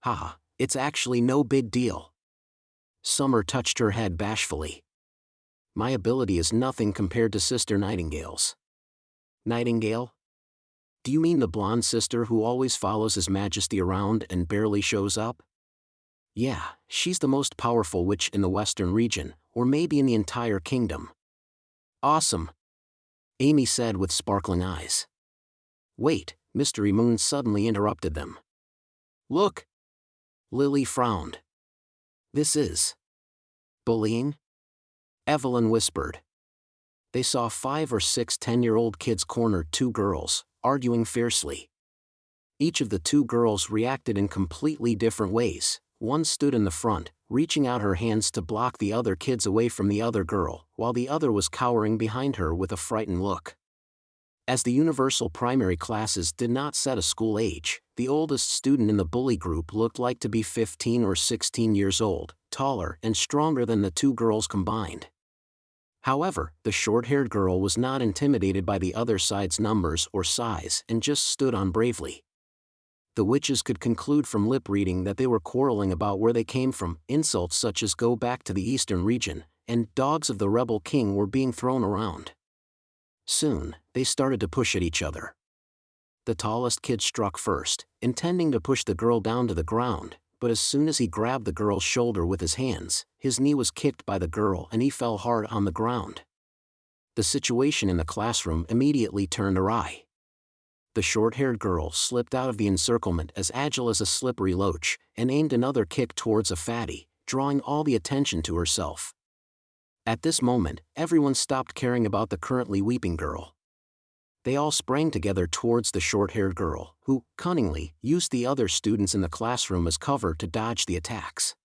"Haha, it's actually no big deal." Summer touched her head bashfully. "My ability is nothing compared to Sister Nightingale's." "Nightingale? Do you mean the blonde sister who always follows His Majesty around and barely shows up?" "Yeah, she's the most powerful witch in the Western region, or maybe in the entire kingdom." "Awesome," Amy said with sparkling eyes. "Wait," Mystery Moon suddenly interrupted them. "Look!" Lily frowned. "This is bullying?" Evelyn whispered. They saw 5 or 6 10-year-old kids corner 2 girls, arguing fiercely. Each of the 2 girls reacted in completely different ways. One stood in the front, reaching out her hands to block the other kids away from the other girl, while the other was cowering behind her with a frightened look. As the universal primary classes did not set a school age, the oldest student in the bully group looked like to be 15 or 16 years old, taller and stronger than the 2 girls combined. However, the short-haired girl was not intimidated by the other side's numbers or size and just stood on bravely. The witches could conclude from lip reading that they were quarreling about where they came from. Insults such as "go back to the eastern region" and "dogs of the rebel king" were being thrown around. Soon, they started to push at each other. The tallest kid struck first, intending to push the girl down to the ground, but as soon as he grabbed the girl's shoulder with his hands, his knee was kicked by the girl and he fell hard on the ground. The situation in the classroom immediately turned awry. The short-haired girl slipped out of the encirclement as agile as a slippery loach, and aimed another kick towards a fatty, drawing all the attention to herself. At this moment, everyone stopped caring about the currently weeping girl. They all sprang together towards the short-haired girl, who, cunningly, used the other students in the classroom as cover to dodge the attacks.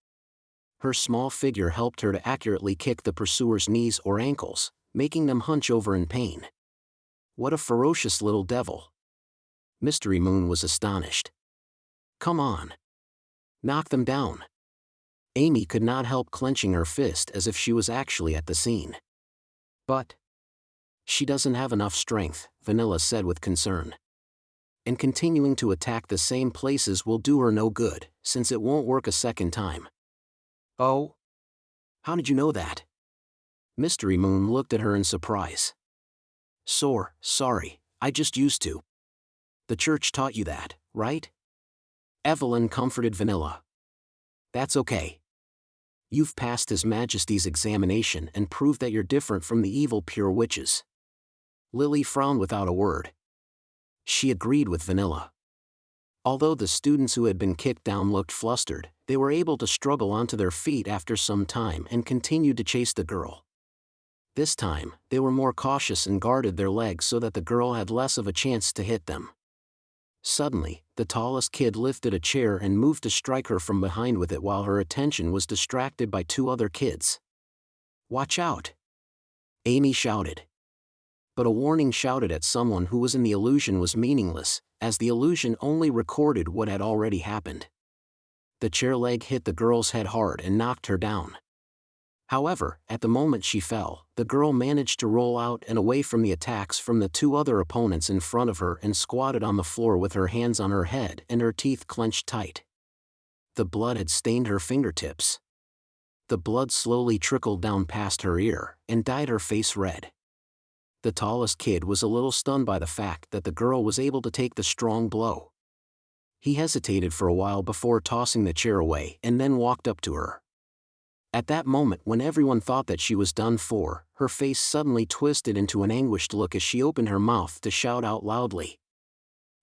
Her small figure helped her to accurately kick the pursuers' knees or ankles, making them hunch over in pain. "What a ferocious little devil!" Mystery Moon was astonished. "Come on. Knock them down." Amy could not help clenching her fist as if she was actually at the scene. "But she doesn't have enough strength," Vanilla said with concern. "And continuing to attack the same places will do her no good, since it won't work a second time." "Oh? How did you know that?" Mystery Moon looked at her in surprise. Sorry, I just used to." "The church taught you that, right?" Evelyn comforted Vanilla. "That's okay. You've passed His Majesty's examination and proved that you're different from the evil pure witches." Lily frowned without a word. She agreed with Vanilla. Although the students who had been kicked down looked flustered, they were able to struggle onto their feet after some time and continued to chase the girl. This time, they were more cautious and guarded their legs so that the girl had less of a chance to hit them. Suddenly, the tallest kid lifted a chair and moved to strike her from behind with it while her attention was distracted by 2 other kids. "Watch out!" Amy shouted. But a warning shouted at someone who was in the illusion was meaningless, as the illusion only recorded what had already happened. The chair leg hit the girl's head hard and knocked her down. However, at the moment she fell, the girl managed to roll out and away from the attacks from the 2 other opponents in front of her and squatted on the floor with her hands on her head and her teeth clenched tight. The blood had stained her fingertips. The blood slowly trickled down past her ear and dyed her face red. The tallest kid was a little stunned by the fact that the girl was able to take the strong blow. He hesitated for a while before tossing the chair away and then walked up to her. At that moment, when everyone thought that she was done for, her face suddenly twisted into an anguished look as she opened her mouth to shout out loudly.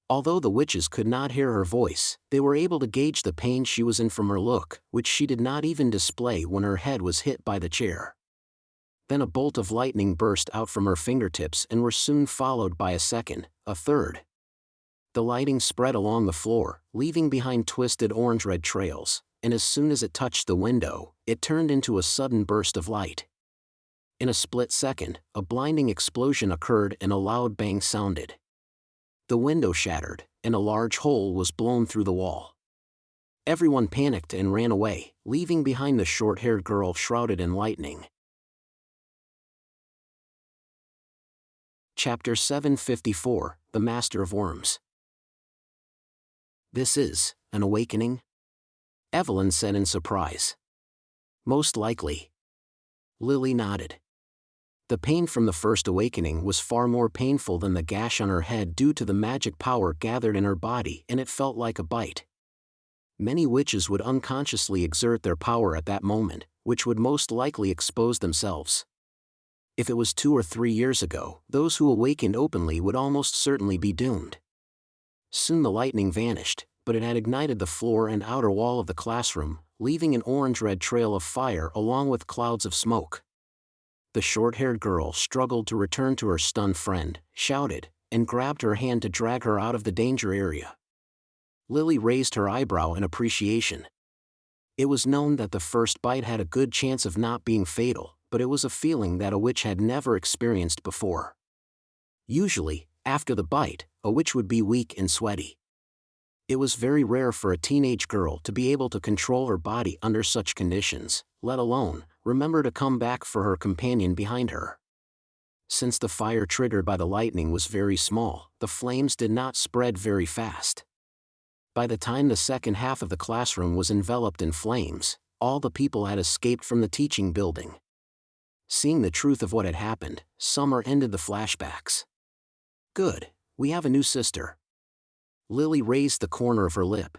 Although the witches could not hear her voice, they were able to gauge the pain she was in from her look, which she did not even display when her head was hit by the chair. Then a bolt of lightning burst out from her fingertips and were soon followed by a second, a third. The lightning spread along the floor, leaving behind twisted orange-red trails, and as soon as it touched the window, it turned into a sudden burst of light. In a split second, a blinding explosion occurred and a loud bang sounded. The window shattered, and a large hole was blown through the wall. Everyone panicked and ran away, leaving behind the short-haired girl shrouded in lightning. Chapter 754, The Master of Worms. "This is an awakening?" Evelyn said in surprise. "Most likely." Lily nodded. The pain from the first awakening was far more painful than the gash on her head due to the magic power gathered in her body, and it felt like a bite. Many witches would unconsciously exert their power at that moment, which would most likely expose themselves. If it was 2 or 3 years ago, those who awakened openly would almost certainly be doomed. Soon the lightning vanished, but it had ignited the floor and outer wall of the classroom, leaving an orange-red trail of fire along with clouds of smoke. The short-haired girl struggled to return to her stunned friend, shouted, and grabbed her hand to drag her out of the danger area. Lily raised her eyebrow in appreciation. It was known that the first bite had a good chance of not being fatal, but it was a feeling that a witch had never experienced before. Usually, after the bite, a witch would be weak and sweaty. It was very rare for a teenage girl to be able to control her body under such conditions, let alone remember to come back for her companion behind her. Since the fire triggered by the lightning was very small, the flames did not spread very fast. By the time the second half of the classroom was enveloped in flames, all the people had escaped from the teaching building. Seeing the truth of what had happened, Summer ended the flashbacks. "Good, we have a new sister." Lily raised the corner of her lip.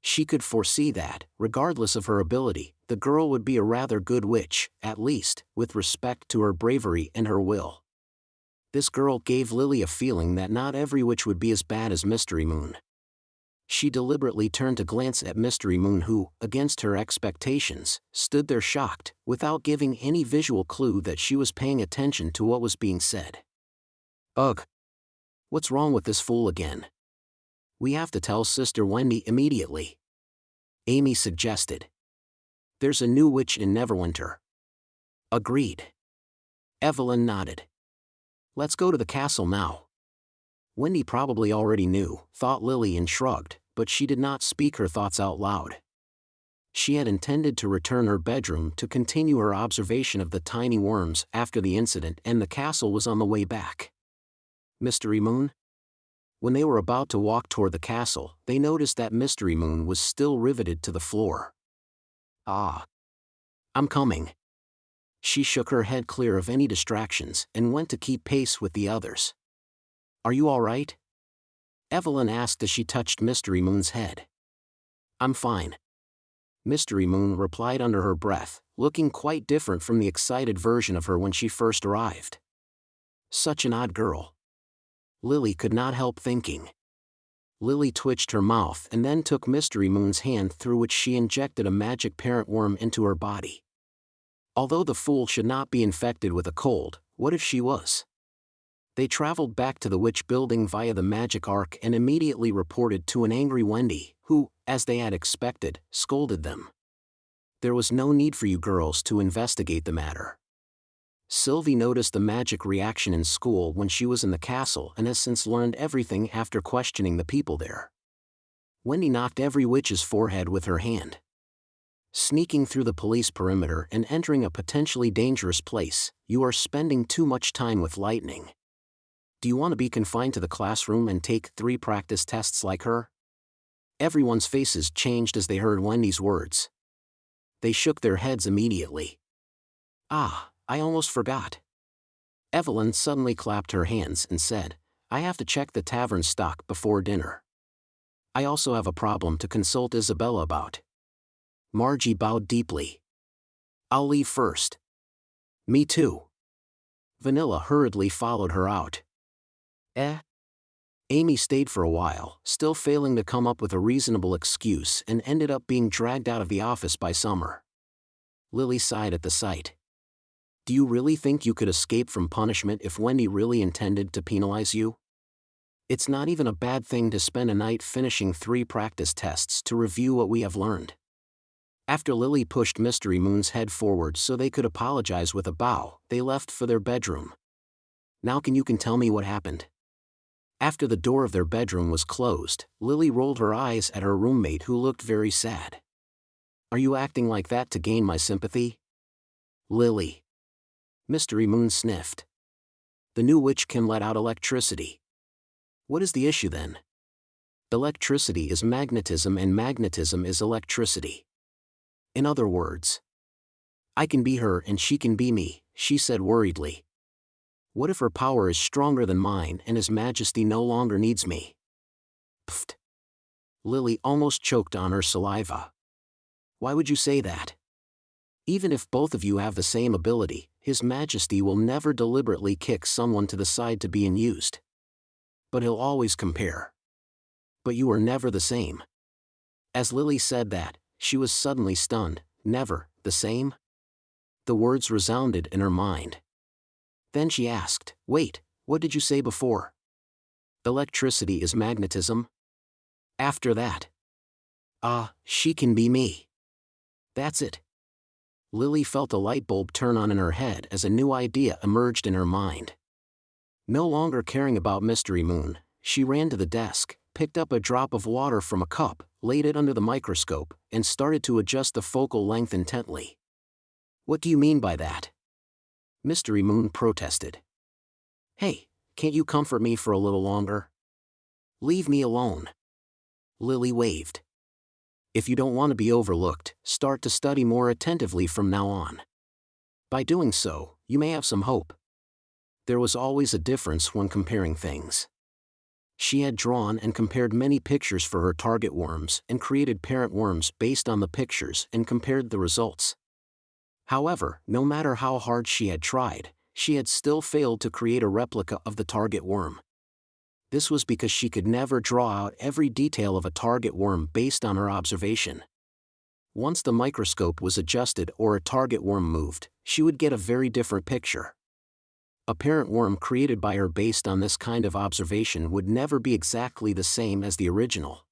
She could foresee that, regardless of her ability, the girl would be a rather good witch, at least, with respect to her bravery and her will. This girl gave Lily a feeling that not every witch would be as bad as Mystery Moon. She deliberately turned to glance at Mystery Moon who, against her expectations, stood there shocked, without giving any visual clue that she was paying attention to what was being said. "Ugh! What's wrong with this fool again? We have to tell Sister Wendy immediately," Amy suggested. "There's a new witch in Neverwinter." "Agreed." Evelyn nodded. "Let's go to the castle now." Wendy probably already knew, thought Lily and shrugged, but she did not speak her thoughts out loud. She had intended to return her bedroom to continue her observation of the tiny worms after the incident, and the castle was on the way back. Mystery Moon? When they were about to walk toward the castle, they noticed that Mystery Moon was still riveted to the floor. "Ah. I'm coming." She shook her head clear of any distractions and went to keep pace with the others. "Are you all right?" Evelyn asked as she touched Mystery Moon's head. "I'm fine." Mystery Moon replied under her breath, looking quite different from the excited version of her when she first arrived. Such an odd girl. Lily could not help thinking. Lily twitched her mouth and then took Mystery Moon's hand, through which she injected a magic parent worm into her body. Although the fool should not be infected with a cold, what if she was? They traveled back to the witch building via the magic ark and immediately reported to an angry Wendy, who, as they had expected, scolded them. There was no need for you girls to investigate the matter. Sylvie noticed the magic reaction in school when she was in the castle and has since learned everything after questioning the people there. Wendy knocked every witch's forehead with her hand. Sneaking through the police perimeter and entering a potentially dangerous place, you are spending too much time with lightning. Do you want to be confined to the classroom and take 3 practice tests like her? Everyone's faces changed as they heard Wendy's words. They shook their heads immediately. "Ah, I almost forgot." Evelyn suddenly clapped her hands and said, "I have to check the tavern stock before dinner. I also have a problem to consult Isabella about." Margie bowed deeply. "I'll leave first." "Me too." Vanilla hurriedly followed her out. Amy stayed for a while, still failing to come up with a reasonable excuse, and ended up being dragged out of the office by Summer. Lily sighed at the sight. "Do you really think you could escape from punishment if Wendy really intended to penalize you? It's not even a bad thing to spend a night finishing 3 practice tests to review what we have learned." After Lily pushed Mystery Moon's head forward so they could apologize with a bow, they left for their bedroom. "Now can you tell me what happened?" After the door of their bedroom was closed, Lily rolled her eyes at her roommate, who looked very sad. "Are you acting like that to gain my sympathy?" "Lily." Mystery Moon sniffed. "The new witch can let out electricity." "What is the issue then?" "Electricity is magnetism and magnetism is electricity. In other words, I can be her and she can be me," she said worriedly. "What if her power is stronger than mine and His Majesty no longer needs me?" Pfft. Lily almost choked on her saliva. "Why would you say that? Even if both of you have the same ability, His Majesty will never deliberately kick someone to the side to be used. But He'll always compare. But you are never the same." As Lily said that, she was suddenly stunned. Never the same? The words resounded in her mind. Then she asked, "Wait, what did you say before?" "Electricity is magnetism." After that, she can be me. That's it." Lily felt a light bulb turn on in her head as a new idea emerged in her mind. No longer caring about Mystery Moon, she ran to the desk, picked up a drop of water from a cup, laid it under the microscope, and started to adjust the focal length intently. "What do you mean by that?" Mystery Moon protested. "Hey, can't you comfort me for a little longer? Leave me alone." Lily waved. "If you don't want to be overlooked, start to study more attentively from now on. By doing so, you may have some hope." There was always a difference when comparing things. She had drawn and compared many pictures for her target worms and created parent worms based on the pictures and compared the results. However, no matter how hard she had tried, she had still failed to create a replica of the target worm. This was because she could never draw out every detail of a target worm based on her observation. Once the microscope was adjusted or a target worm moved, she would get a very different picture. A parent worm created by her based on this kind of observation would never be exactly the same as the original.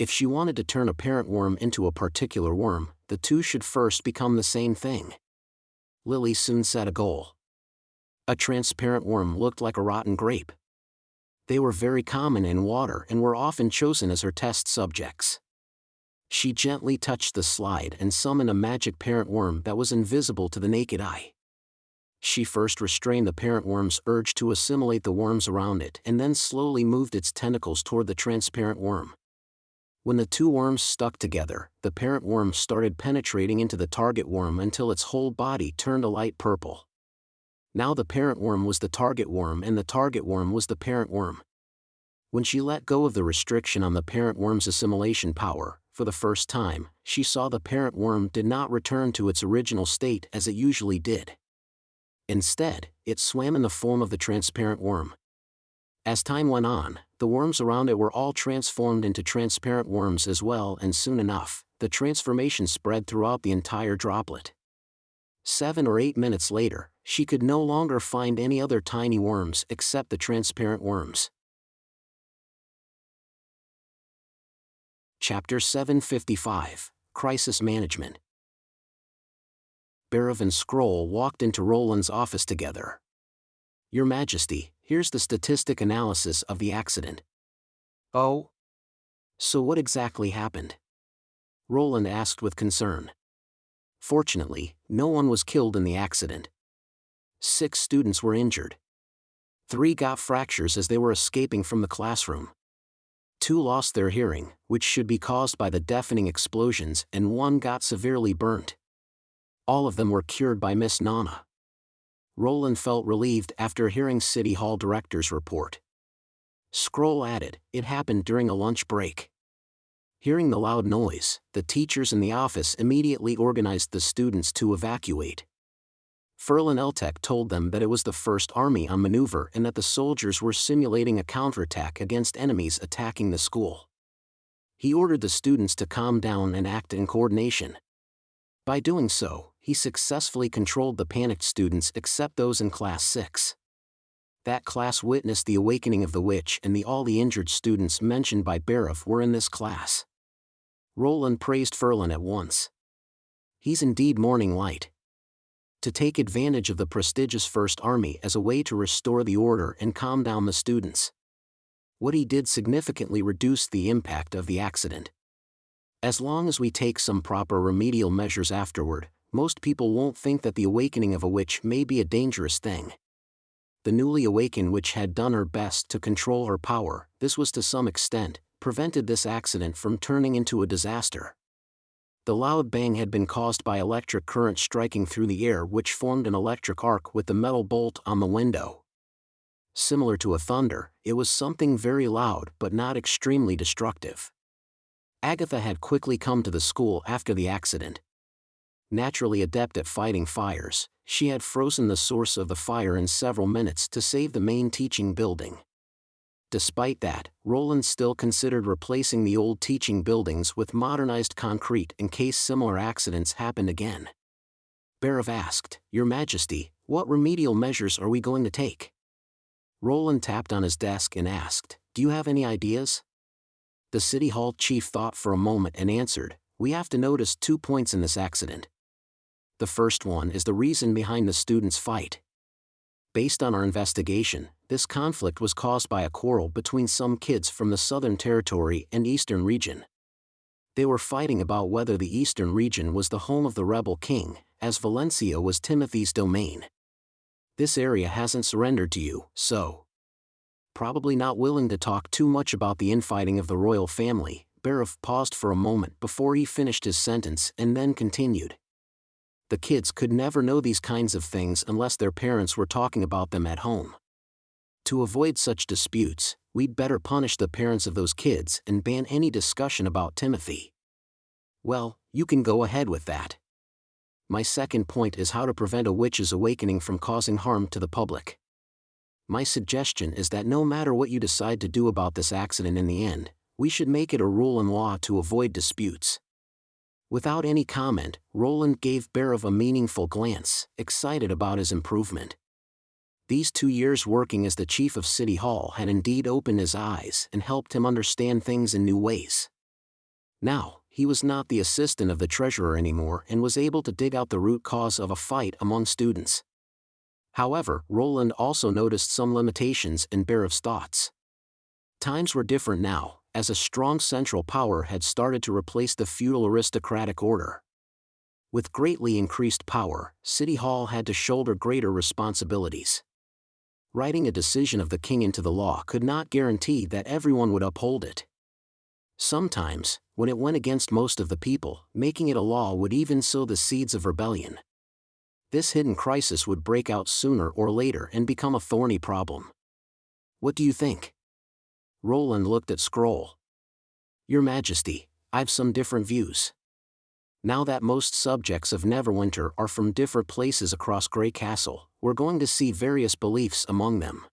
If she wanted to turn a parent worm into a particular worm, the two should first become the same thing. Lily soon set a goal. A transparent worm looked like a rotten grape. They were very common in water and were often chosen as her test subjects. She gently touched the slide and summoned a magic parent worm that was invisible to the naked eye. She first restrained the parent worm's urge to assimilate the worms around it and then slowly moved its tentacles toward the transparent worm. When the two worms stuck together, the parent worm started penetrating into the target worm until its whole body turned a light purple. Now the parent worm was the target worm and the target worm was the parent worm. When she let go of the restriction on the parent worm's assimilation power, for the first time, she saw the parent worm did not return to its original state as it usually did. Instead, it swam in the form of the transparent worm. As time went on, the worms around it were all transformed into transparent worms as well, and soon enough, the transformation spread throughout the entire droplet. 7 or 8 minutes later, she could no longer find any other tiny worms except the transparent worms. Chapter 755, Crisis Management. Barav and Scroll walked into Roland's office together. "Your Majesty, here's the statistic analysis of the accident." "Oh? So what exactly happened?" Roland asked with concern. "Fortunately, no one was killed in the accident. 6 students were injured. 3 got fractures as they were escaping from the classroom. 2 lost their hearing, which should be caused by the deafening explosions, and 1 got severely burnt. All of them were cured by Miss Nana." Roland felt relieved after hearing City Hall director's report. Scroll added, it happened during a lunch break. Hearing the loud noise, the teachers in the office immediately organized the students to evacuate. Ferlin Eltek told them that it was the First Army on maneuver and that the soldiers were simulating a counterattack against enemies attacking the school. He ordered the students to calm down and act in coordination. By doing so, he successfully controlled the panicked students except those in Class 6. That class witnessed the awakening of the witch, and all the injured students mentioned by Befriends were in this class. Roland praised Ferlin at once. He's indeed morning light. To take advantage of the prestigious First Army as a way to restore the order and calm down the students. What he did significantly reduced the impact of the accident. As long as we take some proper remedial measures afterward, most people won't think that the awakening of a witch may be a dangerous thing. The newly awakened witch had done her best to control her power. This was to some extent prevented this accident from turning into a disaster. The loud bang had been caused by electric current striking through the air, which formed an electric arc with the metal bolt on the window. Similar to a thunder, it was something very loud but not extremely destructive. Agatha had quickly come to the school after the accident. Naturally adept at fighting fires, she had frozen the source of the fire in several minutes to save the main teaching building. Despite that, Roland still considered replacing the old teaching buildings with modernized concrete in case similar accidents happened again. Befriends asked, "Your Majesty, what remedial measures are we going to take?" Roland tapped on his desk and asked, "Do you have any ideas?" The City Hall chief thought for a moment and answered, "We have to notice 2 points in this accident. The first one is the reason behind the students' fight. Based on our investigation, this conflict was caused by a quarrel between some kids from the Southern Territory and Eastern region. They were fighting about whether the Eastern region was the home of the rebel king, as Valencia was Timothy's domain. This area hasn't surrendered to you, so probably not willing to talk too much about the infighting of the royal family." Befriends paused for a moment before he finished his sentence and then continued. "The kids could never know these kinds of things unless their parents were talking about them at home. To avoid such disputes, we'd better punish the parents of those kids and ban any discussion about Timothy." "Well, you can go ahead with that. My second point is how to prevent a witch's awakening from causing harm to the public. My suggestion is that no matter what you decide to do about this accident in the end, we should make it a rule in law to avoid disputes." Without any comment, Roland gave Befriends a meaningful glance, excited about his improvement. These 2 years working as the chief of City Hall had indeed opened his eyes and helped him understand things in new ways. Now, he was not the assistant of the treasurer anymore and was able to dig out the root cause of a fight among students. However, Roland also noticed some limitations in Befriends' thoughts. Times were different now, as a strong central power had started to replace the feudal aristocratic order. With greatly increased power, City Hall had to shoulder greater responsibilities. Writing a decision of the king into the law could not guarantee that everyone would uphold it. Sometimes, when it went against most of the people, making it a law would even sow the seeds of rebellion. This hidden crisis would break out sooner or later and become a thorny problem. "What do you think?" Roland looked at Scroll. "Your Majesty, I've some different views. Now that most subjects of Neverwinter are from different places across Grey Castle, we're going to see various beliefs among them.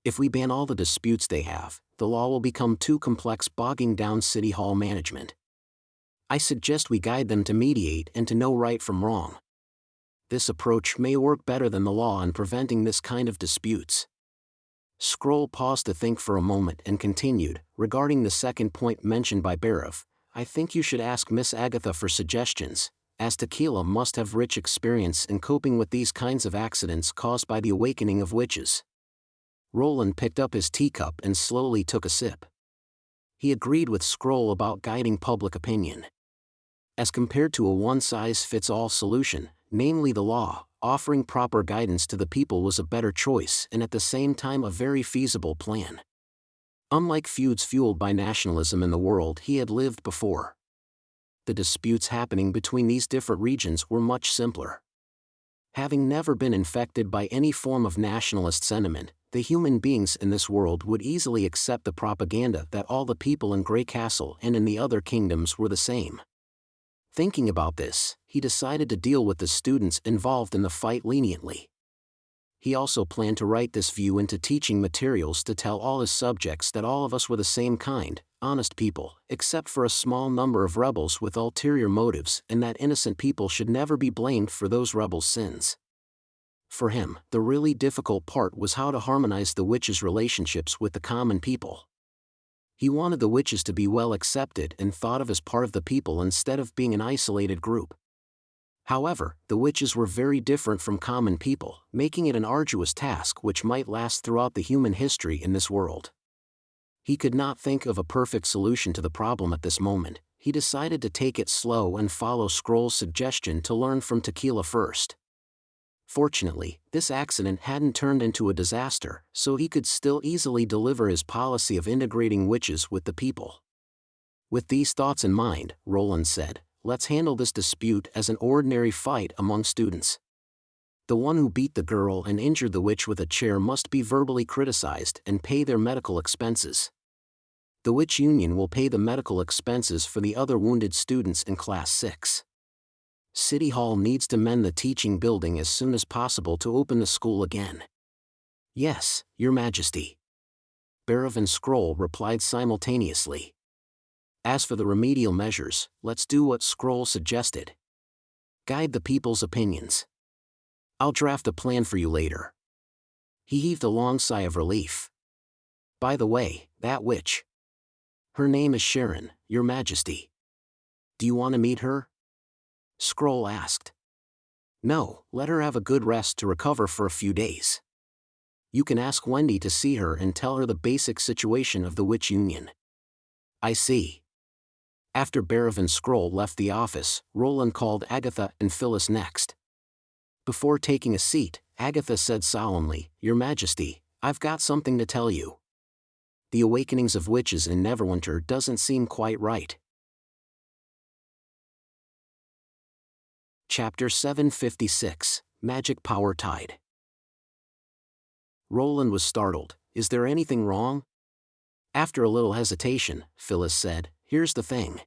If we ban all the disputes they have, the law will become too complex, bogging down City Hall management. I suggest we guide them to mediate and to know right from wrong. This approach may work better than the law in preventing this kind of disputes." Scroll paused to think for a moment and continued, "Regarding the second point mentioned by Befriends, I think you should ask Miss Agatha for suggestions, as Tequila must have rich experience in coping with these kinds of accidents caused by the awakening of witches." Roland picked up his teacup and slowly took a sip. He agreed with Scroll about guiding public opinion. As compared to a one-size-fits-all solution, namely the law, offering proper guidance to the people was a better choice and at the same time a very feasible plan. Unlike feuds fueled by nationalism in the world he had lived before, the disputes happening between these different regions were much simpler. Having never been infected by any form of nationalist sentiment, the human beings in this world would easily accept the propaganda that all the people in Grey Castle and in the other kingdoms were the same. Thinking about this, he decided to deal with the students involved in the fight leniently. He also planned to write this view into teaching materials to tell all his subjects that all of us were the same kind, honest people, except for a small number of rebels with ulterior motives, and that innocent people should never be blamed for those rebels' sins. For him, the really difficult part was how to harmonize the witches' relationships with the common people. He wanted the witches to be well accepted and thought of as part of the people instead of being an isolated group. However, the witches were very different from common people, making it an arduous task which might last throughout the human history in this world. He could not think of a perfect solution to the problem at this moment. He decided to take it slow and follow Scroll's suggestion to learn from Tequila first. Fortunately, this accident hadn't turned into a disaster, so he could still easily deliver his policy of integrating witches with the people. With these thoughts in mind, Roland said, "Let's handle this dispute as an ordinary fight among students. The one who beat the girl and injured the witch with a chair must be verbally criticized and pay their medical expenses. The witch union will pay the medical expenses for the other wounded students in Class 6. City Hall needs to mend the teaching building as soon as possible to open the school again." "Yes, Your Majesty." Berev and Scroll replied simultaneously. "As for the remedial measures, let's do what Scroll suggested. Guide the people's opinions. I'll draft a plan for you later." He heaved a long sigh of relief. "By the way, that witch. Her name is Sharon, Your Majesty. Do you want to meet her?" Scroll asked. "No, let her have a good rest to recover for a few days. You can ask Wendy to see her and tell her the basic situation of the witch union." "I see." After Berev and Scroll left the office, Roland called Agatha and Phyllis next. Before taking a seat, Agatha said solemnly, "Your Majesty, I've got something to tell you. The awakenings of witches in Neverwinter doesn't seem quite right." Chapter 756, Magic Power Tide. Roland was startled. "Is there anything wrong?" After a little hesitation, Phyllis said, "Here's the thing.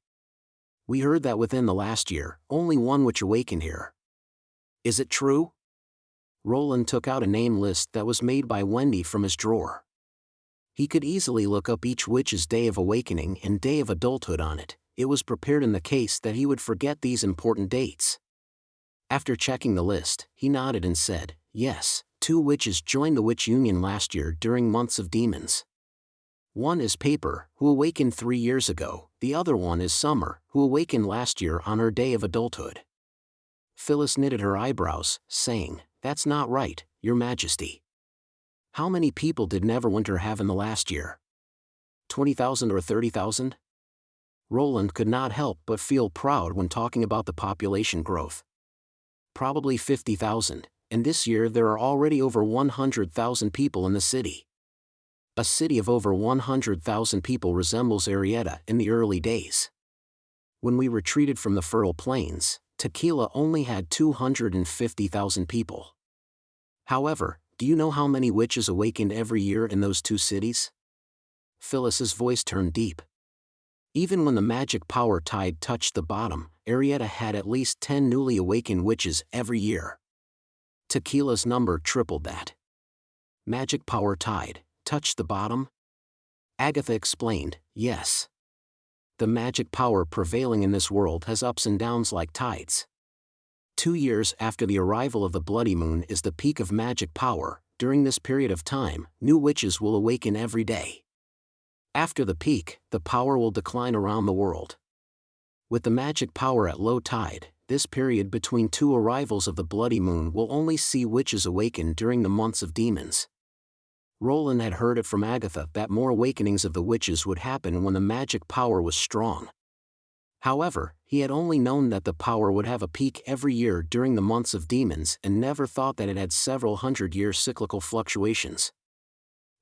We heard that within the last year, only one witch awakened here. Is it true?" Roland took out a name list that was made by Wendy from his drawer. He could easily look up each witch's day of awakening and day of adulthood on it. It was prepared in the case that he would forget these important dates. After checking the list, he nodded and said, "Yes, 2 witches joined the witch union last year during months of demons. One is Paper, who awakened 3 years ago, the other one is Summer, who awakened last year on her day of adulthood." Phyllis knitted her eyebrows, saying, "That's not right, Your Majesty. How many people did Neverwinter have in the last year? 20,000 or 30,000? Roland could not help but feel proud when talking about the population growth. "Probably 50,000, and this year there are already over 100,000 people in the city. A city of over 100,000 people resembles Arietta in the early days. When we retreated from the Fertile Plains, Tequila only had 250,000 people. However, do you know how many witches awakened every year in those 2 cities?" Phyllis's voice turned deep. Even when the magic power tide touched the bottom, Arietta had at least 10 newly awakened witches every year. Tequila's number tripled that. Magic power tide touched the bottom? Agatha explained, "Yes. The magic power prevailing in this world has ups and downs like tides. 2 years after the arrival of the bloody moon is the peak of magic power. During this period of time, new witches will awaken every day. After the peak, the power will decline around the world. With the magic power at low tide, this period between 2 arrivals of the bloody moon will only see witches awaken during the months of demons." Roland had heard it from Agatha that more awakenings of the witches would happen when the magic power was strong. However, he had only known that the power would have a peak every year during the months of demons and never thought that it had several hundred-year cyclical fluctuations.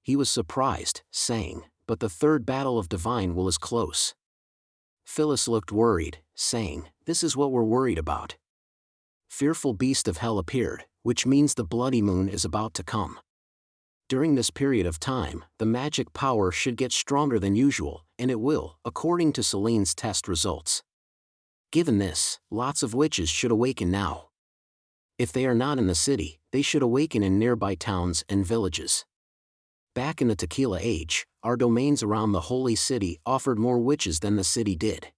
He was surprised, saying, "But the 3rd battle of Divine Will is close." Phyllis looked worried, saying, "This is what we're worried about. Fearful beast of hell appeared, which means the bloody moon is about to come. During this period of time, the magic power should get stronger than usual, and it will, according to Celine's test results. Given this, lots of witches should awaken now. If they are not in the city, they should awaken in nearby towns and villages. Back in the Tequila Age, our domains around the Holy City offered more witches than the city did.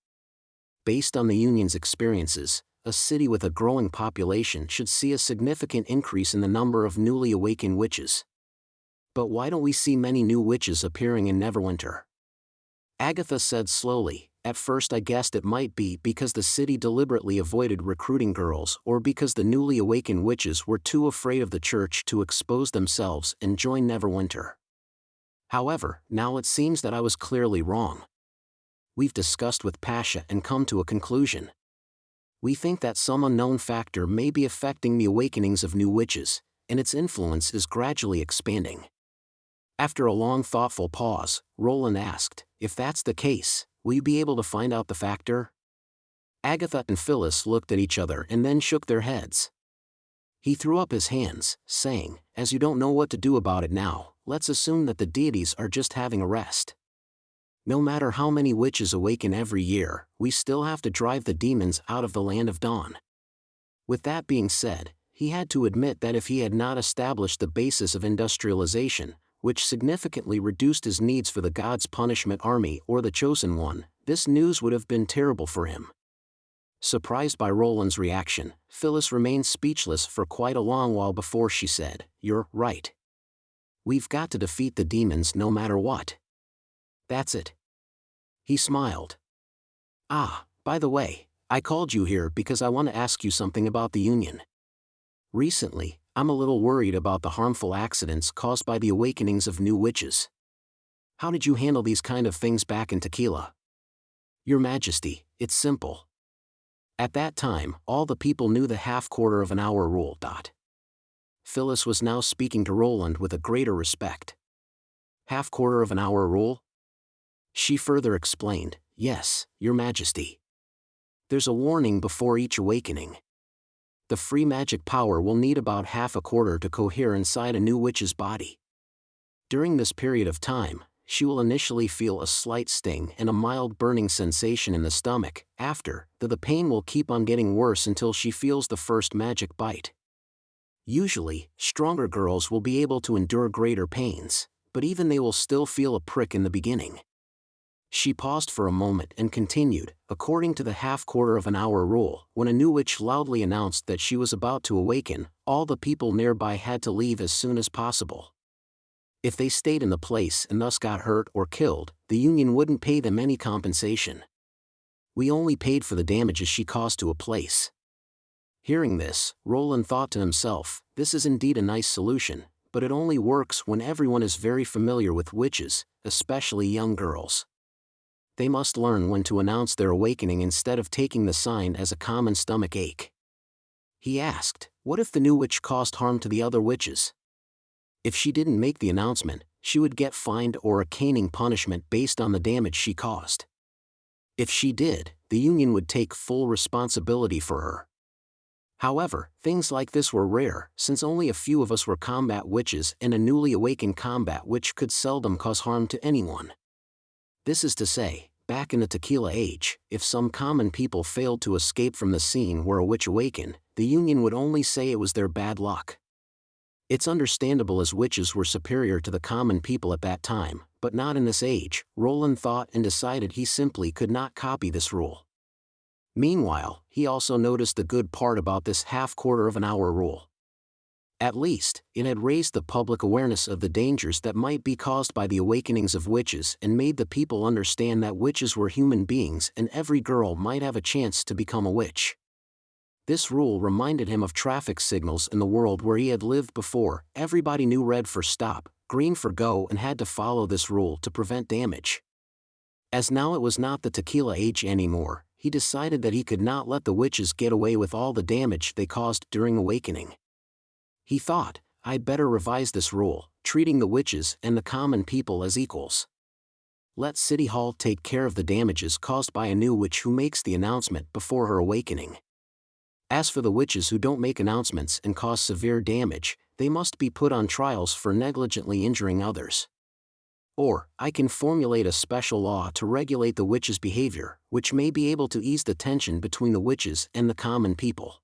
Based on the Union's experiences, a city with a growing population should see a significant increase in the number of newly awakened witches. But why don't we see many new witches appearing in Neverwinter? Agatha said slowly, at first I guessed it might be because the city deliberately avoided recruiting girls or because the newly awakened witches were too afraid of the church to expose themselves and join Neverwinter. However, now it seems that I was clearly wrong. We've discussed with Pasha and come to a conclusion. We think that some unknown factor may be affecting the awakenings of new witches, and its influence is gradually expanding. After a long thoughtful pause, Roland asked, if that's the case, will you be able to find out the factor? Agatha and Phyllis looked at each other and then shook their heads. He threw up his hands, saying, as you don't know what to do about it now, let's assume that the deities are just having a rest. No matter how many witches awaken every year, we still have to drive the demons out of the Land of Dawn. With that being said, he had to admit that if he had not established the basis of industrialization, which significantly reduced his needs for the God's Punishment Army or the Chosen One, this news would have been terrible for him. Surprised by Roland's reaction, Phyllis remained speechless for quite a long while before she said, "You're right. We've got to defeat the demons no matter what." "That's it." He smiled. "Ah, by the way, I called you here because I want to ask you something about the Union. Recently, I'm a little worried about the harmful accidents caused by the awakenings of new witches. How did you handle these kind of things back in Tequila?" "Your Majesty, it's simple. At that time, all the people knew the half-quarter of an hour rule. Phyllis was now speaking to Roland with a greater respect. "Half-quarter of an hour rule?" She further explained, "Yes, Your Majesty. There's a warning before each awakening. The free magic power will need about half a quarter to cohere inside a new witch's body. During this period of time, she will initially feel a slight sting and a mild burning sensation in the stomach. After, the pain will keep on getting worse until she feels the first magic bite. Usually, stronger girls will be able to endure greater pains, but even they will still feel a prick in the beginning." She paused for a moment and continued, "According to the half-quarter of an hour rule, when a new witch loudly announced that she was about to awaken, all the people nearby had to leave as soon as possible. If they stayed in the place and thus got hurt or killed, the Union wouldn't pay them any compensation. We only paid for the damages she caused to a place." Hearing this, Roland thought to himself, this is indeed a nice solution, but it only works when everyone is very familiar with witches, especially young girls. They must learn when to announce their awakening instead of taking the sign as a common stomach ache. He asked, what if the new witch caused harm to the other witches? If she didn't make the announcement, she would get fined or a caning punishment based on the damage she caused. If she did, the Union would take full responsibility for her. However, things like this were rare, since only a few of us were combat witches and a newly awakened combat witch could seldom cause harm to anyone. This is to say, back in the Tequila Age, if some common people failed to escape from the scene where a witch awakened, the Union would only say it was their bad luck. It's understandable as witches were superior to the common people at that time, but not in this age, Roland thought and decided he simply could not copy this rule. Meanwhile, he also noticed the good part about this half-quarter of an hour rule. At least, it had raised the public awareness of the dangers that might be caused by the awakenings of witches and made the people understand that witches were human beings and every girl might have a chance to become a witch. This rule reminded him of traffic signals in the world where he had lived before. Everybody knew red for stop, green for go, and had to follow this rule to prevent damage. As now it was not the Tequila Age anymore, he decided that he could not let the witches get away with all the damage they caused during awakening. He thought, I'd better revise this rule, treating the witches and the common people as equals. Let City Hall take care of the damages caused by a new witch who makes the announcement before her awakening. As for the witches who don't make announcements and cause severe damage, they must be put on trials for negligently injuring others. Or, I can formulate a special law to regulate the witches' behavior, which may be able to ease the tension between the witches and the common people.